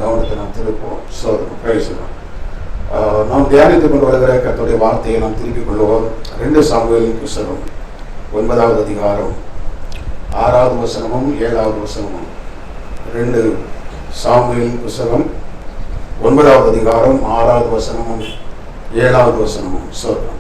கவனத்தை நாம் திருப்போம். சோதனை பேசலாம். நாம் தியானித்துக் கொண்டு வருகிற கர்த்தருடைய வார்த்தையை நாம் திருப்பிக் கொள்வோம். 2 சாமுவேலின் புத்தகம் 9வது அதிகாரம் 6வது வசனமும் 7வது வசனமும். 2 சாமுவேலின் புத்தகம் 9வது அதிகாரம் 6வது வசனமும் 7வது வசனமும். சோதனை.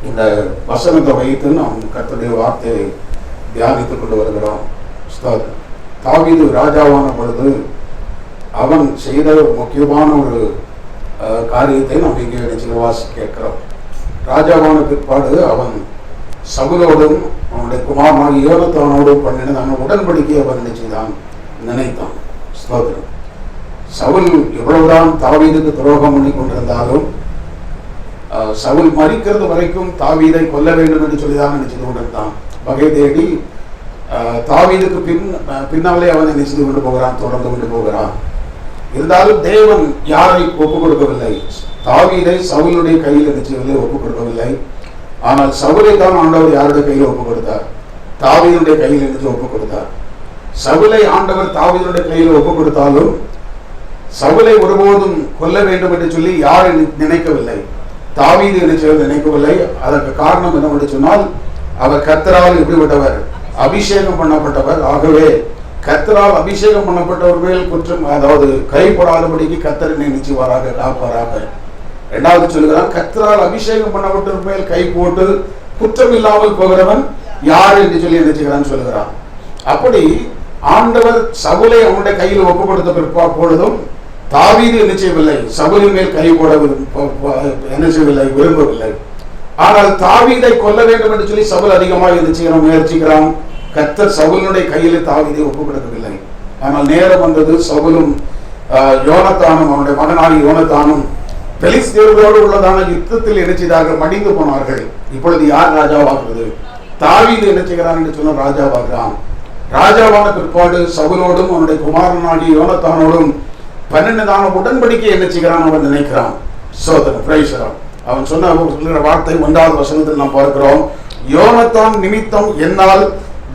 இந்த வசனத்தை வைத்து நாம் கர்த்தருடைய வார்த்தையை தியானித்துக் கொண்டு வருகிறோம். தாவீது ராஜாவான பொழுது அவன் செய்த முக்கியமான ஒரு காரியத்தை நாம் இங்கே நிச்சயவாசி கேட்கிறோம். ராஜாவான பிற்பாடு அவன் சவுலோடும் அவனுடைய குமாரனாக யோனத்தானோடும் பண்ணின உடன்படிக்கை அவன் நினைச்சுதான் நினைத்தான். ஸ்தோத்திரம். சவுல் எவ்வளவுதான் தாவீதுக்கு துரோகம் பண்ணி கொண்டிருந்தாலும் சவுல் மரிக்கிறது வரைக்கும் தாவீதை கொல்ல வேண்டும் என்று சொல்லிதான் நினைச்சு கொண்டிருந்தான். வகை தேடி தாவீதுக்கு பின்னாலே அவனை நினைச்சு கொண்டு போகிறான், தொடர்ந்து கொண்டு போகிறான். இருந்தாலும் தேவன் யாரை ஒப்புக் கொடுக்கவில்லை. தாவீதை சவுலுடைய கையில் நினைச்சவில்லை, ஒப்புக் கொடுக்கவில்லை. ஆனால் சவுலை தான் ஆண்டவர் யாருடைய கையில் ஒப்புக் கொடுத்தார்? தாவீதுடைய கையில் நினைச்சு ஒப்புக் கொடுத்தார். சவுலை ஆண்டவர் தாவீதுடைய கையில் ஒப்புக் கொடுத்தாலும் சவுலை ஒருபோதும் கொல்ல வேண்டும் என்று சொல்லி யாரை நினைக்கவில்லை. தாவீது நினைக்கவில்லை. அதற்கு காரணம் என்னவென்று சொன்னால், அவர் கர்த்தரால் எப்படிப்பட்டவர்? அபிஷேகம் பண்ணப்பட்டவர். ஆகவே கர்த்தரால் அபிஷேகம் பண்ணப்பட்டவர் மேல் குற்றம், அதாவது கைப்படாதபடிக்கு கர்த்தர் நினைச்சுவாராக, காப்பாராக. 2வது சொல்லுகிறான், கர்த்தரால் அபிஷேகம் பண்ணப்பட்டவர் மேல் கை போட்டு குற்றம் இல்லாமல் போகிறவன் யார் என்று சொல்லி நினைச்சுக்கிறான்னு சொல்லுகிறான். அப்படி ஆண்டவர் சவுலை அவனுடைய கையில் ஒப்பு கொடுத்த பொழுதும் தாவீது என்ன செய்யவில்லை, சவுலின் மேல் கை போட என்ன செய்யவில்லை, விரும்பவில்லை. ஆனால் தாவீதை கொல்ல வேண்டும் என்று சொல்லி சவுல் அதிகமாக என்ன செய்யணும் முயற்சிக்கிறான். கர்த்தர் சவுலினுடைய கையில் தாவீதை ஒப்பு கொடுக்கவில்லை. ஆனால் நேரம் வந்தது. சவுலும் யோனத்தானும் அவனுடைய மகனாகி யோனத்தானும் பெலிஸ்தேயரோடு உள்ளதான யுத்தத்தில் இணைச்சதாக மடிந்து போனார்கள். இப்பொழுது யார் ராஜாவாகிறது? தாவீது என்ன செய்கிறான் என்று சொன்ன ராஜாவாகிறான். ராஜாவான பிற்பாடு சவுலோடும் அவனுடைய குமாரனாகி யோனத்தானோடும் 12 உடன்படிக்கை என்ன செய்கிறான் அவன் நினைக்கிறான். சோதனை பிரைசரான். அவன் சொல்லுகிற வார்த்தை 1வது வசனத்தில் நாம் பார்க்கிறோம். யோனத்தான் நிமித்தம் என்னால்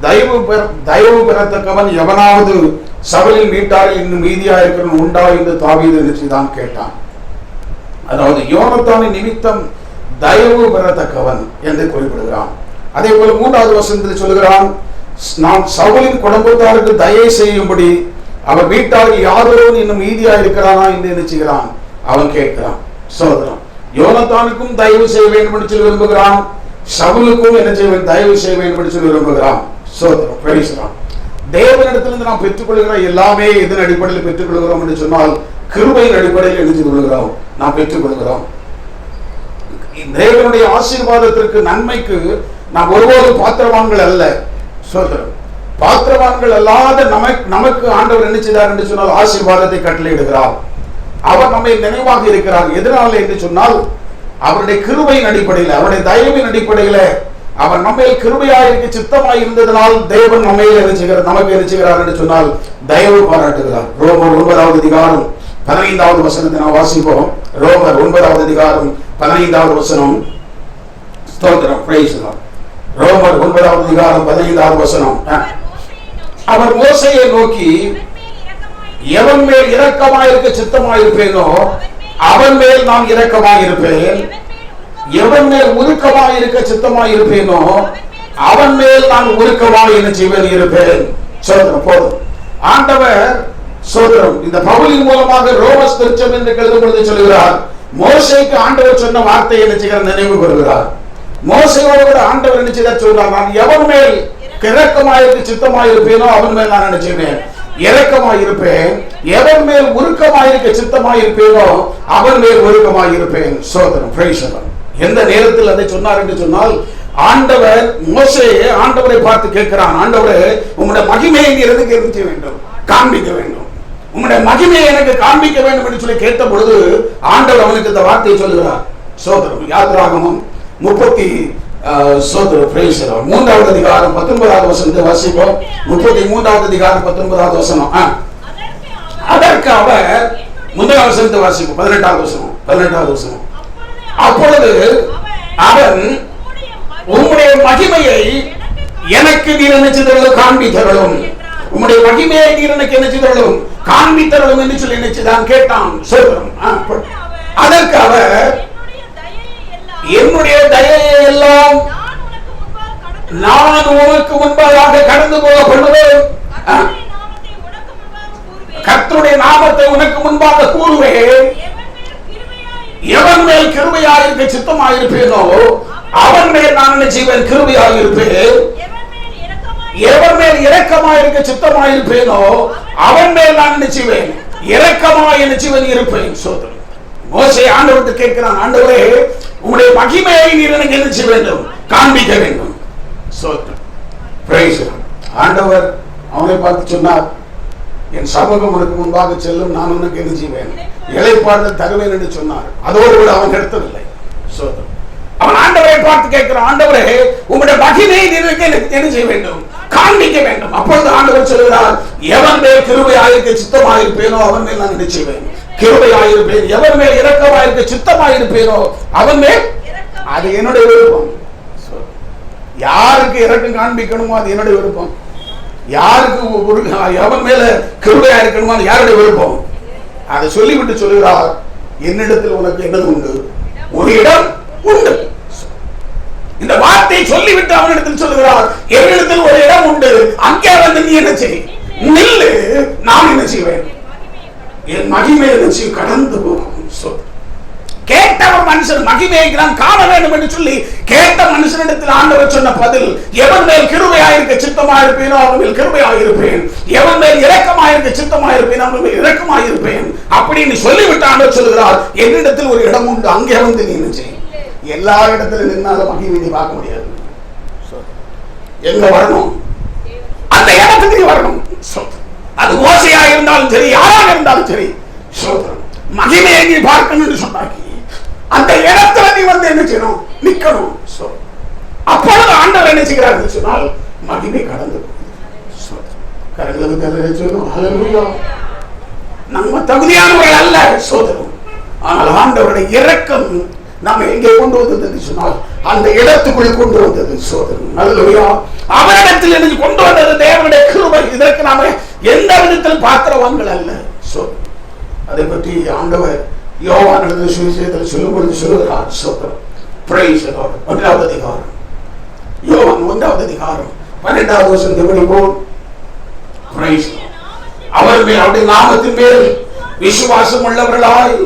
தயவு பெறத்தக்கவன் எவனாவது சவுலின் வீட்டாரில் இன்னும் மீதியா இருக்கிறவன் உண்டா என்று தாவீது நினைச்சுதான் கேட்டான். அதாவது யோனத்தானின் நிமித்தம் தயவு பெறத்தக்கவன் என்று குறிப்பிடுகிறான். அதே போல 3வது வசனத்தில் சொல்லுகிறான், நான் சவுலின் குடும்பத்தாருக்கு தயை செய்யும்படி அவர் வீட்டார்கள் யாரோடு இன்னும் மீதியா இருக்கிறானா என்று நினைச்சுகிறான். அவன் கேட்கிறான். சோதரம். யோனத்தானுக்கும் தயவு செய்ய வேண்டும் என்று சொல்லி விரும்புகிறான். சவுலுக்கும் என்ன செய்ய தயவு செய்ய வேண்டும் என்று சொல்லி விரும்புகிறான். சோதரம். பேசுகிறான். தேவனிடத்திலிருந்து நாம் பெற்றுக்கொள்கிற எல்லாமே இதன் அடிப்படையில் பெற்றுக்கொள்கிறோம் என்று சொன்னால் கிருபையின் அடிப்படையில் எழுதி கொள்கிறோம், நாம் பெற்றுக்கொள்கிறோம். தேவனுடைய ஆசீர்வாதத்திற்கு நன்மைக்கு நாம் ஒருபோதும் பாத்திரவான்கள் அல்ல. சோதரம். பாத்திரவான்கள் அல்லாத நமக்கு ஆண்டவர் நினைச்சார் என்று சொன்னால் ஆசீர்வாதத்தை கட்டளையிடுகிறார். அவர் நம்மை நினைவாக இருக்கிறார். எதனால என்று சொன்னால் அவருடைய கிருபையின் அடிப்படையில், அவருடைய தயவின் அடிப்படையில் அவர் நம்ம கிருபையாயிருக்க சித்தமாய் இருந்ததனால் தேவன் நம்ம நமக்கு நினைச்சுகிறார் என்று சொன்னால் தயவு பாராட்டுகிறார். ரோமர் 9வது அதிகாரம் 15வது வசனத்தை நாம் வாசிப்போம். ரோமர் 9வது அதிகாரம் 15வது வசனம். ஸ்தோத்திரம். Price the Lord. ரோமர் 9வது அதிகாரம் 15வது வசனம். அவர் மோசேயை நோக்கி, எவன் மேல் இரக்கமாயிருக்க சித்தமாயிருப்பேனோ அவன் மேல் நான் இரக்கமாயிருப்பேன், எவன் மேல் உருக்கமாயிருக்க சித்தமாயிருப்பேனோ அவன் மேல் நான் உருக்கமாய் என்ன செய்வேன் இருப்பேன். சோதரம். போதும். ஆண்டவர் சோதரம் இந்த பவுலின் மூலமாக ரோமஸ் திருச்சபை என்று எழுதும் பொழுது சொல்கிறார், மோசேக்கு ஆண்டவர் சொன்ன வார்த்தையை என்ன செய்கிறார் நினைவு கூறுகிறார். மோசேயோடு ஆண்டவர் என்ன செய்தார் சொல்றார், நான் எவன் மேல் இரக்கமாயிருக்கு சித்தமாயிருப்பேனோ அவன் மேல் நான் நினைச்சுவேன் இரக்கமாயிருப்பேன், எவன் மேல் உருக்கமாயிருக்க சித்தமாயிருப்பேனோ அவன் மேல் உருக்கமாயிருப்பேன். சோதரம். Price the Lord. எந்த நேரத்தில் அதை சொன்னார் என்று சொன்னால், ஆண்டவர் மோசேயை ஆண்டவரை பார்த்து கேட்கிறான், ஆண்டவரே உம்முடைய மகிமையை எதுக்கு இருக்க வேண்டும், காண்பிக்க வேண்டும். உங்களுடைய மகிமையை எனக்கு காண்பிக்க வேண்டும் என்று சொல்லி கேட்ட பொழுது ஆண்டவர் அவனுக்கு இந்த வார்த்தையை சொல்லுகிறார். சோதரம் யாத்திராகமம் 3வது அதிகாரம் 19வது வசனத்தை வாசிப்போம். 33வது அதிகாரம் 19வது வசனம். அதற்கு அவர் முந்தைய வசனத்தை வாசிப்போம். 18வது வசனம். அப்பொழுது அவன் உம்முடைய மகிமையை எனக்கு நீர் என்ன செய்தருளும் காண்பித்தருளும், உம்முடைய மகிமையை நீர் எனக்கு என்ன செய்தருளும் காண்பித்தருளும் என்று சொல்லி நினைச்சுதான் கேட்டான். சோதரம். அதற்கு அவர் என்னுடைய தயையை எல்லாம் நான் உனக்கு முன்பாக கடந்து போக பண்ணுவேன், கர்த்தருடைய நாமத்தை உனக்கு முன்பாக கூறுவேன், எவன் மேல் கிருபையாயிருக்க சித்தமாயிருப்பேனோ அவன் மேல் நான் என்ன செய்வேன் கிருபையாயிருப்பேன், எவன் மேல் இரக்கமாயிருக்க சித்தமாயிருப்பேனோ அவன் மேல் நான் என்ன செய்வேன் இரக்கமாய் என்ன செய்வேன் இருப்பேன். சோதரன் மோசே ஆண்டவர்கிட்ட கேட்கிறான், ஆண்டவரே உம்முடைய மகிமையை நீர் எனக்கு என்ன செய்ய வேண்டும் காண்பிக்க வேண்டும். ஆண்டவர் அவனை பார்த்து சொன்னார், என் சமூகம் உனக்கு முன்பாக செல்லும், நான் உனக்கு என்ன செய்வேன் இளைப்பாறுதல் தருவேன் என்று சொன்னார். அதோடு கூட அவன் நிறுத்தவில்லை. அவன் ஆண்டவரை பார்த்து கேட்கிறான், ஆண்டவரே உம்முடைய மகிமையை நீர் என்ன செய்ய வேண்டும் காண்பிக்க வேண்டும். அப்பொழுது ஆண்டவர் சொல்கிறார், எவன் மேல் கிருபையாயிருக்க சித்தமாயிருப்பேனோ அவன் மேல் நான் என்ன செய்வேன் கிருபையாயிருப்பேன், எவன் மேல் இரக்கமாயிருக்க சித்தமாயிருப்பேனோ அவன் மேல். அது என்னுடைய விருப்பம். யாருக்கு இரக்கம் காண்பிக்கணுமோ அது என்னுடைய விருப்பம், யாருக்கு எவன் மேல கிருபையா இருக்கணுமோ அது யாருடைய விருப்பம். அதை சொல்லிவிட்டு சொல்லுகிறார், என்னிடத்தில் உனக்கு என்னது உண்டு, ஒரு இடம் உண்டு. இந்த வார்த்தையை சொல்லிவிட்டு அவனிடத்தில் சொல்லுகிறார், என்னிடத்தில் ஒரு இடம் உண்டு, அங்கே வந்து நீ என்ன செய் நில்லு, நான் என்ன செய்வேன் என் மகிமையை நினைச்சு கடந்து போகும். கேட்டவன் மனுஷன் மகிமையை நான் காண வேண்டும் என்று சொல்லி கேட்ட மனுஷனிடத்தில் ஆண்டவர் சொன்ன பதில், எவன் மேல் கிருபையாயிருக்க சித்தமாயிருப்பேனோ அவன் மேல் கிருபையாயிருப்பேன், எவன் மேல் இரக்கமாயிருக்க சித்தமாயிருப்பேன் அவன் மேல் இரக்கமாயிருப்பேன் அப்படின்னு சொல்லிவிட்டு ஆண்டவர் சொல்கிறார், என்னிடத்தில் ஒரு இடம் உண்டு, அங்கே வந்து நீ என்ன செய். எல்லா இடத்துல நின்னால மகிமை நீ பார்க்க முடியாது. எங்க வரணும், அந்த இடத்துக்கு நீ வரணும். அது மோசையா இருந்தாலும் சரி, யாராக இருந்தாலும் சரி, மகிமையை நீ பார்க்கணும்னு சொன்னாக்கி அந்த இடத்துல நீ வந்து என்ன செய்யணும் நிக்கணும். அப்பொழுது ஆண்டவர் என்ன செய்கிறார் சொன்னால் மகிமை கடந்து நம்ம தகுதியானவர்கள் அல்ல சோதரம், ஆனால் ஆண்டவருடைய இரக்கம் நம்ம எங்கே கொண்டு வந்தது என்று சொன்னால் அந்த இடத்துக்குள் கொண்டு வந்தது சோதரம். அல்லேலூயா. அவரிடத்தில் எனக்கு கொண்டு வந்தது தேவனுடைய கிருபை. இதற்கு நாம எந்த விதத்தில் பாத்திரவான்கள் அல்ல. அதை பற்றி ஆண்டவர் யோவான் எழுதின சுவிசேஷத்தில் சொல்லும் பொழுது சொல்லுகிறார். சோதரம். Price the Lord. 1வது அதிகாரம் யோவான் 1வது அதிகாரம் 12வது வசனத்தை படிப்போம். பிரைஸ். அவர் மேல் அவருடைய நாமத்தின் மேல் விசுவாசம் உள்ளவர்களாய்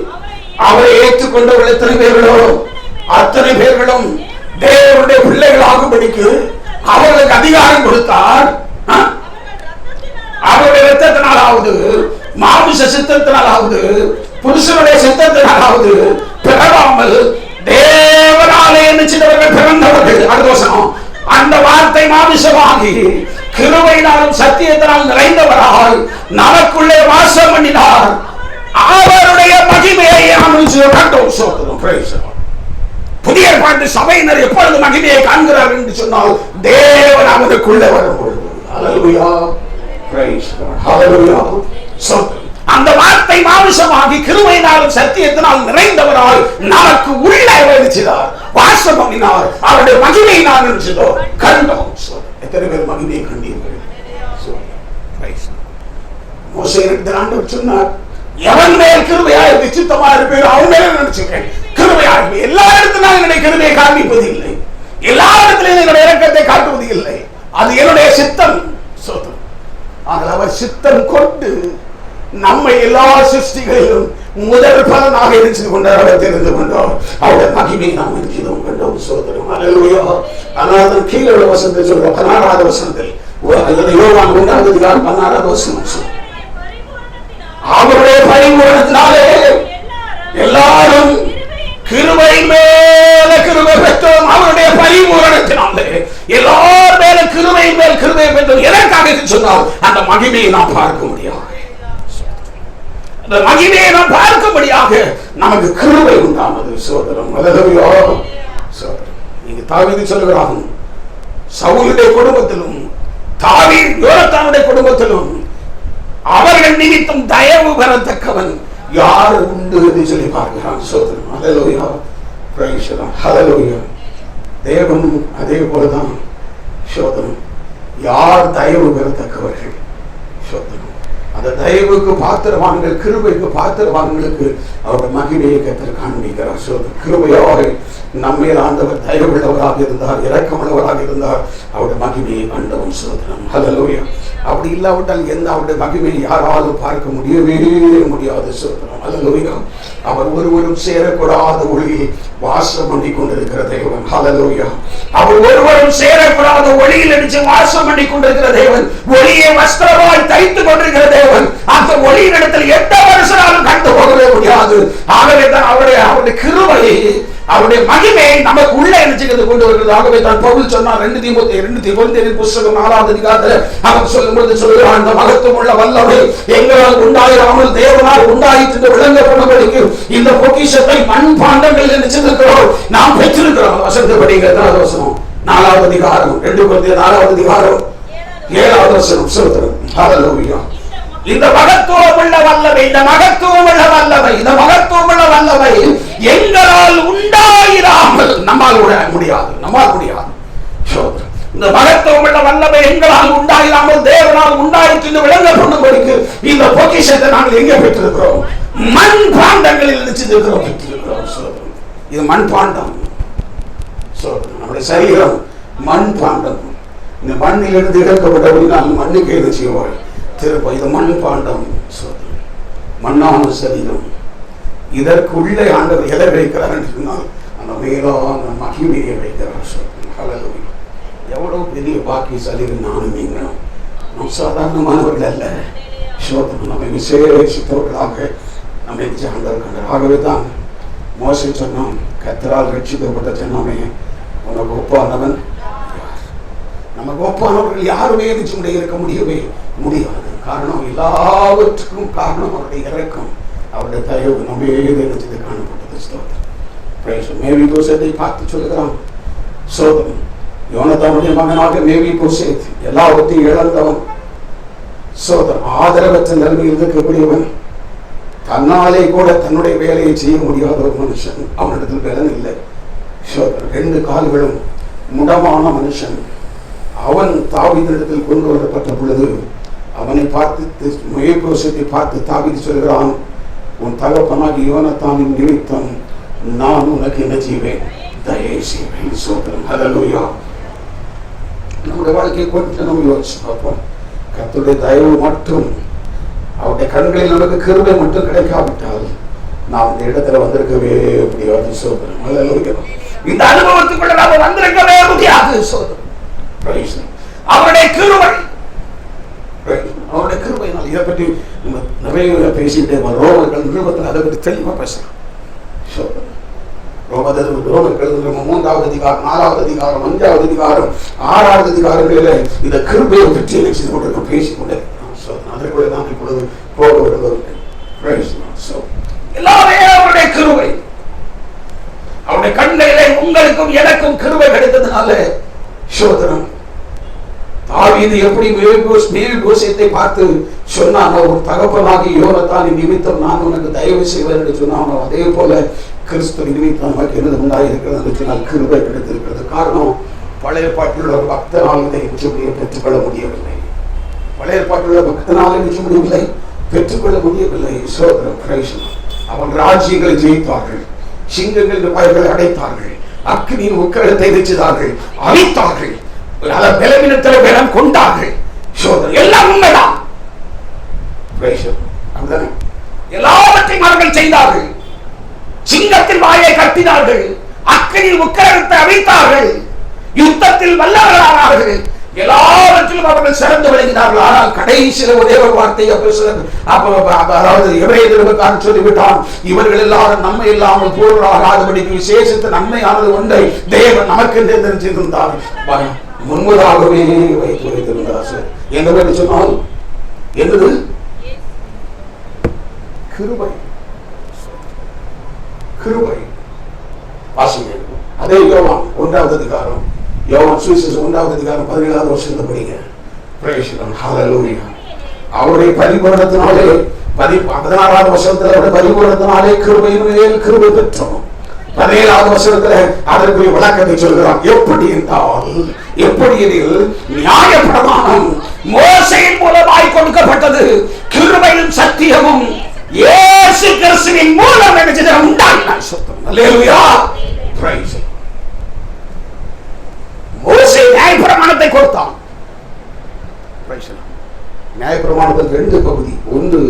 அவரை ஏற்றுக்கொண்டவர்கள் எத்தனை பேர்களோ அத்தனை பேர்களும் தேவனுடைய பிள்ளைகளாகும்படிக்கு அவர்களுக்கு அதிகாரம் கொடுத்தார். அவருடைய இரத்தத்தினாலாவது மாமிச சித்தத்தினாலாவது புருஷனுடைய சித்தத்தினாலாவது பிறவாமல் தேவனாலே நிச்சயவர்கள் பிறந்தவர்கள். அடுத்த வசனம், அந்த வார்த்தை மாமிசமாகி கிருபையினாலும் சத்தியத்தினால் நிறைந்தவரால் நமக்குள்ளே வாசம் பண்ணினார், அவருடைய மகிமையை கண்டோம். புதிய பாட்டு சபையினர் எப்பொழுது மகிமையை காண்கிறார்கள் என்று சொன்னால் தேவன் அவனுக்குள்ளே வரும்பொழுது. அல்லேலூயா. Praise God. ஹல்லேலூயா. அந்த வார்த்தை மாமிசமாகி கிருபையினாலும் சத்தியத்தினால் நிறைந்தவரால் நமக்கு உள்ளே வருகிறார், வாசம் பண்ணினார், அவருடைய மகிமையினால் நினைச்சதோ கண்டோம். எத்தனை பேர் மகிமையை கண்டீர்கள்? மோசேயிடத்தில் ஆண்டவர் சொன்னார், எவன் மேல் கிருபையாயிருக்க சித்தமாயிருப்பேன் அவன் மேல நினைச்சுக்கிறேன் கிருபையாயிருப்பேன். எல்லா இடத்திலும் என்னுடைய கிருபையை காண்பிப்பது இல்லை, எல்லா இடத்திலும் என்னுடைய இரக்கத்தை காட்டுவது இல்லை, அது என்னுடைய சித்தம். ஆனால் அவர் சித்தம் கொண்டு நம்மை எல்லா சிருஷ்டிகளிலும் முதல் பலனாக இருந்து கொண்டார், அவர் தெரிந்து கொண்டார், அவருடைய மகிமை நாம் என்கிறோம் கண்டோம். சோதரம். அல்லேலூயா. அதனால கீழே உள்ள வசனத்தை சொல்ற 16வது வசனத்தில் யோவான் 1வது அதிகாரம் 16வது வசனம், அவருடைய பரிபூரணத்தினாலே எல்லாரும் கிருபை மேல கிருபை பெற்றோம். அவருடைய பரிபூரணத்தினாலே எல்லார் மேல கிருபை மேல் கிருபை பெற்றோம். எதற்காக சொன்னால் அந்த மகிமையை நாம் பார்க்க முடியாது. அந்த மகிமையை நாம் பார்க்கும்படியாக நமக்கு கிருபை உண்டானது. சோதரம் அல்லேலூயா. சோதரம் நீங்க தாவீது சொல்கிறான், சவுலுடைய குடும்பத்திலும் தாவீது யோனத்தானுடைய குடும்பத்திலும் அவர்கள் நிமித்தம் தயவு பெறத்தக்கவன் யார் உண்டு என்று சொல்லி பார்க்கிறான். சோதரம் அல்லேலூயா. Price the Lord. ஹல்லேலூயா. தேவன் அதே போலதான் சோதரம் யார் தயவு பெறத்தக்கவர்கள். சோதரம் அந்த தயவுக்கு பாத்திரவான்கள், கிருபைக்கு பாத்திரவான்களுக்கு அவருடைய மகிமையை கர்த்தர் காண்பிக்கிறார். சோதரம் கிருபையாக நம்மேல் ஆண்டவர் தயவுள்ளவராக இருந்தார், இரக்கமுள்ளவராக இருந்தார், அவருடைய மகிமையை கண்டவன். சோதரம் ஹல்லேலூயா. அப்படி இல்லாவிட்டால் எந்த அவருடைய மகிமையை யாராலும் பார்க்க முடியவே முடியாது. சோதரம் ஹல்லேலூயா. அவர் ஒருவரும் சேரக்கூடாத ஒளியில் வாசம் பண்ணி கொண்டிருக்கிற தேவன். ஹல்லேலூயா. அவர் ஒருவரும் சேரக்கூடாத ஒளியில் அடிச்சு வாசம் பண்ணி கொண்டிருக்கிற தேவன், ஒளியை வஸ்திரமாய் தைத்து கொண்டிருக்கிற தேவன். அந்த ஒளியின் இடத்தில் எந்த வருஷனாலும் கண்டு போகவே முடியாது. ஆகவே தான் அவருடைய கிருபையை, அவருடைய மகிமையை நமக்கு உள்ள நினைச்சுக்கிறது கொண்டு வருகிறது. ஆகவே தான் பவுல் சொன்னார் 2 தீமோத்தேயுவின் புத்தகம் 4ஆம் அதிகாரத்தில் அவர் சொல்லும்போது சொல்கிறார், அந்த மகத்துவம் உள்ள வல்லமை எங்களால் உண்டாயிராமல் தேவனால் உண்டாயிற்று விளங்கப்படும்படிக்கு இந்த பொக்கிஷத்தை மண்பாண்டங்கள் நினைச்சிருக்கிறோம், நாம் பெற்றிருக்கிறோம். வசனப்படிங்க 4ஆவது அதிகாரம் 2 கொரிந்தியர் 4ஆவது அதிகாரம் 7ஆவது வசனம். சோதரம் ஹல்லேலூயா. இந்த மகத்துவம் உள்ள வல்லமை, இந்த மகத்துவம் உள்ள வல்லமை, இந்த மகத்துவம் உள்ள வல்லமை எங்களால் உண்டாயிராமல் நம்மால் முடியாது, நம்மால் முடியாது. இந்த மகத்துவம் உள்ள வல்லமை எங்களால் உண்டாயிராமல் தேவனால் உண்டாயிற்று என்று விளங்கப்படும்படிக்கு இந்த பொக்கிஷத்தை நாங்கள் எங்கே பெற்றிருக்கிறோம்? மண் பாண்டங்களில் நினைச்சிருக்கிறோம், பெற்றிருக்கிறோம். இது மண் பாண்டம். நம்முடைய சரீரம் மண் பாண்டம். இந்த மண்ணிலிருந்து எடுக்கப்பட்டபடினால் மண்ணுக்கு என்ன செய்வார்? திரும்ப இது மண் பாண்டம். மண்ணான சரீரம். இதற்குள்ளே ஆண்டவர் எதை வைக்கிறார் என்று சொன்னால் அந்த மேலான மகிமையை வைக்கிறார். ஹல்லேலூயா. எவ்வளவு பெரிய பாக்கியசாலிகள் நானும் நீங்களும். நாம் சாதாரணமானவர்கள் அல்ல. நம்மை விசேஷித்தவர்களாக நம்மை ஆண்டவர் கண்டார். ஆகவே தான் மோசே சொன்னான், கர்த்தரால் ரட்சிக்கப்பட்ட ஜனமே உனக்கு ஒப்பானவன். நமக்கு ஒப்பானவர்கள் யாருமே இருக்க முடியவே முடியாது. காரணம், எல்லாவற்றுக்கும் காரணம் அவருடைய இரக்கம், அவருடைய தயவு நம்மே நினைச்சது காணப்பட்டது. ஸ்தோத்திரம். மேவிபோசேத்தை பார்த்து சொல்லுகிறான், சோதரம் யோனத்தானுடைய மகனாக மேவிபோசேத் எல்லாவற்றையும் இழந்தவன், சோதரம் ஆதரவற்ற நிலைமையில் இருக்கக்கூடியவன், தன்னாலே கூட தன்னுடைய வேலையை செய்ய முடியாத ஒரு மனுஷன், அவனிடத்தில் பலன் இல்லை. சோதரம் 2 கால்களும் முடமான மனுஷன். அவன் தாவீதினிடத்தில் கொண்டு வரப்பட்ட பொழுது அவனை பார்த்து, மேவிபோசேத்தை பார்த்து தாவீது சொல்கிறான், உன் தகப்பனாகி யோனத்தானின் நிமித்தம் நான் உனக்கு என்ன செய்வேன்? தயை செய்வேன். சோதரம் ஹல்லேலூயா. நம்முடைய வாழ்க்கையை கொஞ்சம் நம்ம யோசிச்சு பார்ப்போம். கர்த்தருடைய தயவு மட்டும், அவருடைய கண்களில் நமக்கு கிருபை மட்டும் கிடைக்காவிட்டால் நாம் இந்த இடத்துல வந்திருக்கவே முடியாது. சோதரம் ஹல்லேலூயா. இந்த அனுபவத்துக்குள்ள நாம வந்திருக்கவே முடியாது. சோதரம் அவருடைய கிருபை, அவருடைய கிருபையினால். இதை பற்றி நம்ம நிறைய பேசிட்டே ரோமர்கள் நிருபத்தில் அதை பற்றி தெளிவாக பேசலாம். ரோமர்கள் 3ஆவது அதிகாரம், 4ஆவது அதிகாரம், 5ஆவது அதிகாரம், 6ஆவது அதிகாரங்களில் இந்த கிருபையை பற்றி நினைச்சு கொண்டு பேசிக்கொண்டே அதற்குள்ளே நான் இப்பொழுது போக விரும்புகிறேன். எல்லாமே அவருடைய கிருபை. அவருடைய கண்களிலே உங்களுக்கும் எனக்கும் கிருபை கிடைத்ததுனால சோதரம் தாவீது எப்படி மேவிபோசேத்தை பார்த்து சொன்னானோ, ஒரு தகப்பனாகி யோனத்தானின் நிமித்தம் நான் உனக்கு தயவு செய்வேன் என்று சொன்னானோ, அதே போல கிறிஸ்துவின் நிமித்தம் நமக்கு என்னது உண்டாயிருக்கிறது என்று சொன்னால் கிருபை கிடைத்திருக்கிறது. காரணம், பழைய பாட்டில் ஒரு பக்தனால் இதை பெற்றுக்கொள்ள முடியவில்லை. பழைய பாட்டில் பக்தனால் முடியவில்லை, பெற்றுக்கொள்ள முடியவில்லை. சோதரம் கிரைஸ்தவன். அவன் ராஜ்யங்களை ஜெயித்தார்கள், சிங்கங்கள் வாய்களை அடைத்தார்கள், அக்னியின் உக்கிரத்தை வெற்றிதார்கள், அழித்தார்கள், பலவீனத்தில் பலம் கொண்டார்கள். சோதரம் எல்லாம் உண்மைதான். எல்லாவற்றையும் அவர்கள் செய்தார்கள். சிங்கத்தின் வாயை கட்டினார்கள், அக்னியின் உக்கிரத்தை அழித்தார்கள், யுத்தத்தில் வல்லவர்களானார்கள், எல்லாவற்றிலும் அவர்கள் சிறந்து விளங்கினார்கள். ஆனால் கடைசியில் ஒரே ஒரு வார்த்தை அதாவது எபிரேயர்களுக்காக சொல்லிவிட்டான், இவர்கள் எல்லாரும் நன்மை இல்லாமல் பூர்வராகாதபடிக்கு விசேஷித்த நன்மையானது ஒன்றை தேவன் நமக்கு தெரிஞ்சிருந்தார், முன்பதாகவே வைத்து வைத்திருந்தார். என்று சொன்னால் என்னது? கிருபை. கிருபை வாசிங்க. அதே யோவான் 1வது அதிகாரம், யோவான் சுவிசேஷம் 1வது அதிகாரம் 17வது வசனத்தை படிங்க. Praise the Lord. ஹalleluya. அவருடைய பரிபூரணத்தினாலே 16வது வசனத்துல பரிபூரணத்தினாலே கிருபையின் மேல் கிருபை பெற்றோம். 17வது வசனத்துல அதற்குரிய விளக்கத்தை சொல்கிறான். எப்படி என்றால், எப்படி எனில் நியாயப்பிரமாணம் மோசேயின் மூலமாய் கொடுக்கப்பட்டது, கிருபையும் சத்தியமும் இயேசு கிறிஸ்துவின் மூலம் என்ன உண்டாயின. அல்லேலூயா. பிரைஸ். மோசே நியாயப்பிரமாணத்தை கொடுத்தான். பிரைஸ். நியாயப்பிரமாணத்தில் 2 பகுதி. ஒன்று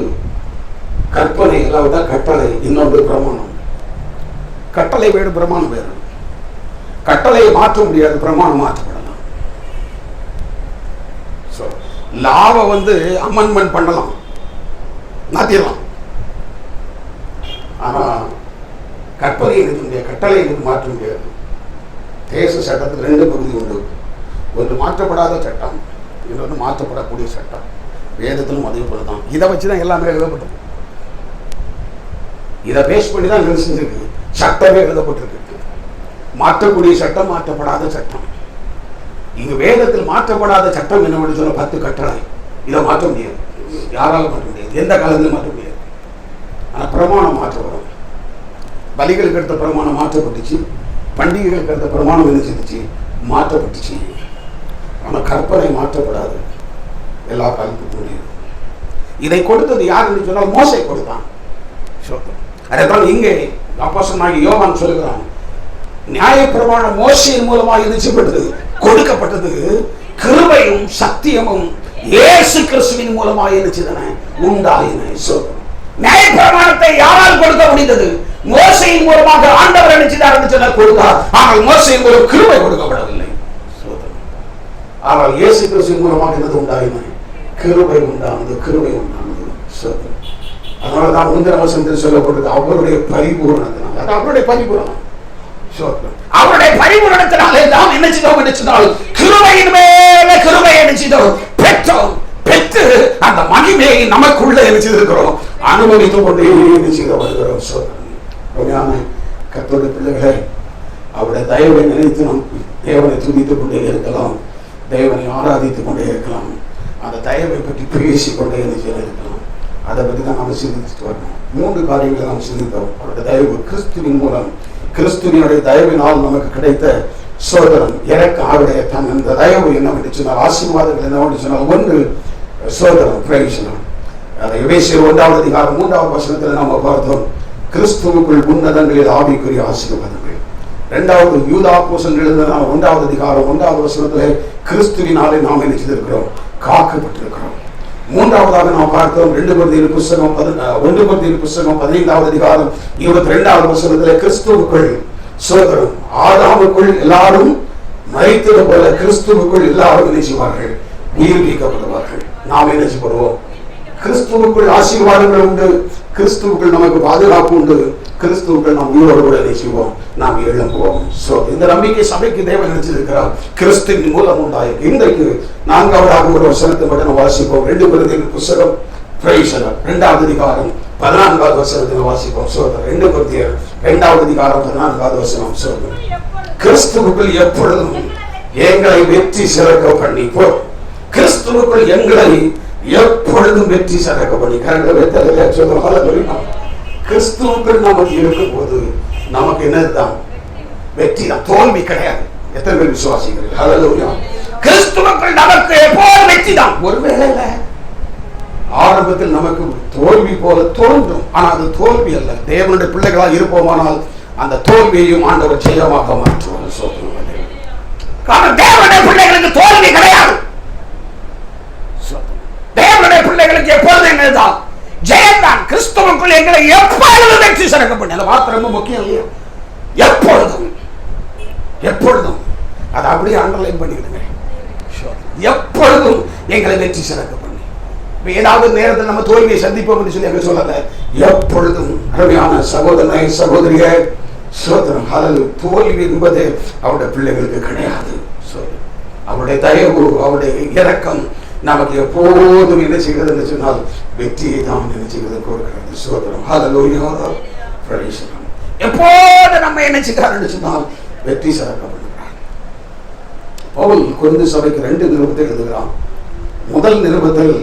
கற்பனை, அதாவது கட்டளை, இன்னொன்று பிரமாணம். கட்டளை வேறு, பிரமாணம் வேறு. கட்டளையை மாற்ற முடியாது, பிரமாணம் மாற்றப்படலாம். லாவை அமெண்ட்மெண்ட் பண்ணலாம், மாத்திரலாம். ஆனா கற்பனை கட்டளை மாற்ற முடியாது. தேச சட்டத்துக்கு 2 பகுதி உண்டு. ஒன்று மாற்றப்படாத சட்டம், இன்னொன்று மாற்றப்படக்கூடிய சட்டம். வேதத்திலும் அதே போலதான். இதை வச்சுதான் எல்லாமே எழுதப்பட்டது. இதை பேஸ் பண்ணி தான் செஞ்சிருக்கு. சட்டமே எழுதப்பட்டிருக்கு. மாற்றக்கூடிய சட்டம், மாற்றப்படாத சட்டம். இங்கு வேதத்தில் மாற்றப்படாத சட்டம் என்னவென்று சொல்ல 10 கட்டளை. இதை மாற்ற முடியாது, யாராலும் மாற்ற முடியாது, எந்த காலத்திலும் மாற்ற முடியாது. ஆனால் பிரமாணம் மாற்றப்படும். பலிகளுக்கு எடுத்த பிரமாணம் மாற்றப்பட்டுச்சு, பண்டிகைகளுக்கு எடுத்த பிரமாணம் என்ன செஞ்சிச்சு, மாற்றப்பட்டுச்சு. ஆனால் கற்பனை மாற்றப்படாது, எல்லா காலத்துக்கும் முடியும். இதை கொடுத்தது யார் என்று சொன்னால் மோசே கொடுத்தான். அதைத்தான் இங்கே அப்போஸ்தலனாகிய யோவான் சொல்கிறான். நியாயப்பிரமாணம் மோசேயின் மூலமாக இருந்துச்சு, கொடுக்கப்பட்டது கிருபையும் சத்தியமும் இயேசு கிறிஸ்துவின் மூலமாக இருந்துச்சுதானே உண்டாயின. நியாயப்பிரமாணத்தை யாரால் கொடுக்க முடிந்தது? மோசேயின் மூலமாக ஆண்டவர் நினைச்சுதான் கொடுத்தார். ஆனால் மோசேயின் மூலம் கிருபை கொடுக்கப்படவில்லை. ஆனால் இயேசு கிறிஸ்துவின் மூலமாக என்னது உண்டாயின? கிருபை உண்டானது, கிருபை உண்டானது. அதனாலதான் முந்தின வசனத்தில் சொல்லப்பட்டது அவருடைய பரிபூரணத்தினால். அது அவருடைய பரிபூரணம். அவருடைய பரிபூரணத்தினாலே தான் என்ன செய்தோம் என்று சொன்னால் கிருபையின் மேல கிருபை என்ன செய்தோம், பெற்றோம். பெற்று அந்த மகிமையை நமக்குள்ள என்ன செய்திருக்கிறோம், அனுபவித்துக் கொண்டே என்ன செய்த வருகிறோம். கர்த்தருடைய பிள்ளைகளை அவருடைய தயவை நினைத்து நாம் தேவனை துதித்துக் கொண்டே இருக்கலாம், தேவனை ஆராதித்துக் கொண்டே இருக்கலாம், அந்த தயவை பற்றி பேசிக் கொண்டே இருக்கலாம். அதை பற்றி தான் நாம் சிந்திச்சுட்டு வரணும். 3 காரியங்களை நாம் சிந்தித்தோம். அவருடைய தயவு கிறிஸ்துவின் மூலம், கிறிஸ்துவினுடைய தயவினால் நமக்கு கிடைத்த சோதனம் எனக்கு அவருடைய தன் அந்த தயவு என்னவென்று சொன்னால், ஆசீர்வாதங்கள் என்னவென்று சொன்னால், ஒன்று சோதனம், பிரயோஜனம். அதை எபேசியர் 1வது அதிகாரம் 3வது வசனத்தில் நாம் பார்த்தோம். கிறிஸ்துவுக்குள் உன்னதங்களில் ஆவிக்குரிய ஆசீர்வாதங்கள். 2வது யூதா அப்போஸ்தலன் எழுதின 1வது அதிகாரம் 1வது வசனத்திலே கிறிஸ்துவினாலே நாம் என்ன செய்திருக்கிறோம், காக்கப்பட்டிருக்கிறோம். 3வதாக நாம் பார்த்தோம் 1 கொரிந்தியர் புத்தகம் 15வது அதிகாரம் 22வது வசனத்திலே கிறிஸ்துவுக்குள் சோதரம். ஆதாமுக்குள் எல்லாரும் மரித்தது போல கிறிஸ்துவுக்குள் எல்லாரும் என்ன செய்வார்கள், உயிர்ப்பிக்கப்படுவார்கள். நாம் என்ன செய்யப்படுவோம், கிறிஸ்துவுக்குள் ஆசீர்வாதங்கள் உண்டு, கிறிஸ்துவுக்குள் நமக்கு பாதுகாப்பு உண்டு, கிறிஸ்துவுக்குள் நாம் உயிரோடு கூட என்ன செய்வோம், நாம் எழும்புவோம். இந்த நம்பிக்கை சபைக்கு தேவன் நினைச்சிருக்கிறார். கிறிஸ்துவின் மூலம் உண்டாயிருக்கு. இன்றைக்கு 4வதாக ஒரு வசனத்தை மட்டும் வாசிப்போம். 2 கொரிந்தியர் புத்தகம் 2வது அதிகாரம் 14வது வசனத்தை வாசிப்போம். 2 கொரிந்தியர் 2வது அதிகாரம் 14வது வசனம். கிறிஸ்துவுக்குள் எப்பொழுதும் எங்களை வெற்றி சிறக்க பண்ணி போ. கிறிஸ்துவுக்குள் எங்களை எப்பொழுதும் வெற்றி சிறக்க பண்ணி. கிறிஸ்துவுக்குள் நமக்கு இருக்கும் போது நமக்கு என்னதுதான், வெற்றி தான், தோல்வி கிடையாது. எத்தனை பேர் விசுவாசிக்கிறீர்கள்? ஹல்லேலூயா. கிறிஸ்துவுக்குள் நமக்கு எப்போதும் வெற்றி தான். ஒருவேளை ஆரம்பத்தில் நமக்கு தோல்வி போல தோன்றும், ஆனால் அது தோல்வி அல்ல. தேவனுடைய பிள்ளைகளாக இருப்போமானால் அந்த தோல்வியையும் ஆண்டவர் ஜெயமாக மாற்றுவார். காரணம் தேவனுடைய பிள்ளைகளுக்கு தோல்வி கிடையாது. தேவனுடைய பிள்ளைகளுக்கு எப்பொழுதும் என்னதான், ஜெயம்தான். கிறிஸ்துவுக்குள் எங்களை எப்பொழுதும் வெற்றி சிறக்க பண்ணி. அந்த வார்த்தை ரொம்ப முக்கியம் இல்லையா? எப்பொழுதும், எப்பொழுதும். அதை அப்படியே அண்டர்லைன் பண்ணிடுங்க. எப்பொழுதும் எங்களை வெற்றி சிறக்க பண்ணி. ஏதாவது நேரத்தில் நம்ம தோல்வியை சந்திப்போம் என்று சொல்லி அங்க சொல்லல. எப்பொழுதும் அருமையான சகோதரனை சகோதரியை சோதரம் ஹல்லேலூயா. தோல்வி என்பது அவருடைய பிள்ளைகளுக்கு கிடையாது. அவருடைய தயவு, அவருடைய இரக்கம் நமக்கு எப்போதும் என்ன செய்கிறது என்று சொன்னால் வெற்றியை தான் என்ன செய்கிறது கொடுக்கிறது. சோதரம் ஹல்லேலூயா. எப்போது நம்ம என்ன செய்கிறார் சொன்னால் வெற்றி சிறக்கப்படுகிறார். பவுல் கொரிந்து சபைக்கு 2 நிருபத்தை எழுதுகிறான். முதல் நிருபத்தில்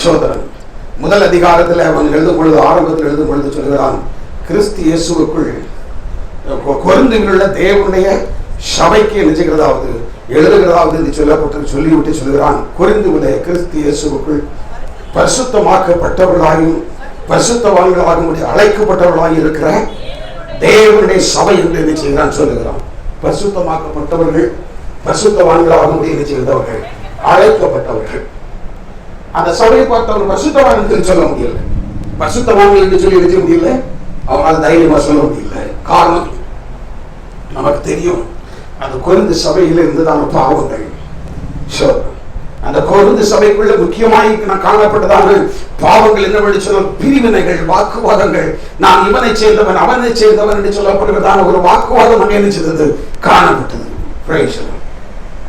சோதரன் முதல் அதிகாரத்தில் அவன் எழுதும் பொழுது, ஆரம்பத்தில் எழுதும் பொழுது சொல்கிறான், கிறிஸ்து இயேசுவுக்குள் கொரிந்தில் உள்ள தேவனுடைய சபைக்கு என்ன செய்கிறதாவது எழுதுகிறதாவது என்று சொல்லப்பட்டு சொல்லிவிட்டு சொல்கிறான், கொரிந்திலே கிறிஸ்து இயேசுவுக்குள் பரிசுத்தமாக்கப்பட்டவர்களாயும் பரிசுத்தவான்களாக அழைக்கப்பட்டவர்களாக இருக்கிற தேவனுடைய சபை என்று என்ன செய்கிறான் சொல்லுகிறான். பரிசுத்தமாக்கப்பட்டவர்கள், பரிசுத்தவான்களாக என்ன செய்தவர்கள், அழைக்கப்பட்டவர்கள். அந்த சபையை பார்த்தவர்கள் பரிசுத்தவான் என்று சொல்ல முடியல, பரிசுத்தவான்கள் என்று சொல்லி வைக்க முடியல, அவங்களால் தைரியமா சொல்ல முடியல. காரணம் நமக்கு தெரியும், அந்த கொரிந்து சபையில இருந்துதான் பாவங்கள். அந்த கொரிந்து சபைக்குள்ள முக்கியமாய் காணப்பட்டதான பாவங்கள் என்னவென்று சொன்ன பிரிவினைகள், வாக்குவாதங்கள். நான் இவனை சேர்ந்தவன் அவனை சேர்ந்தவன் என்று சொல்லப்படுவதான ஒரு வாக்குவாதம் அங்கே என்ன செய்தது காணப்பட்டது.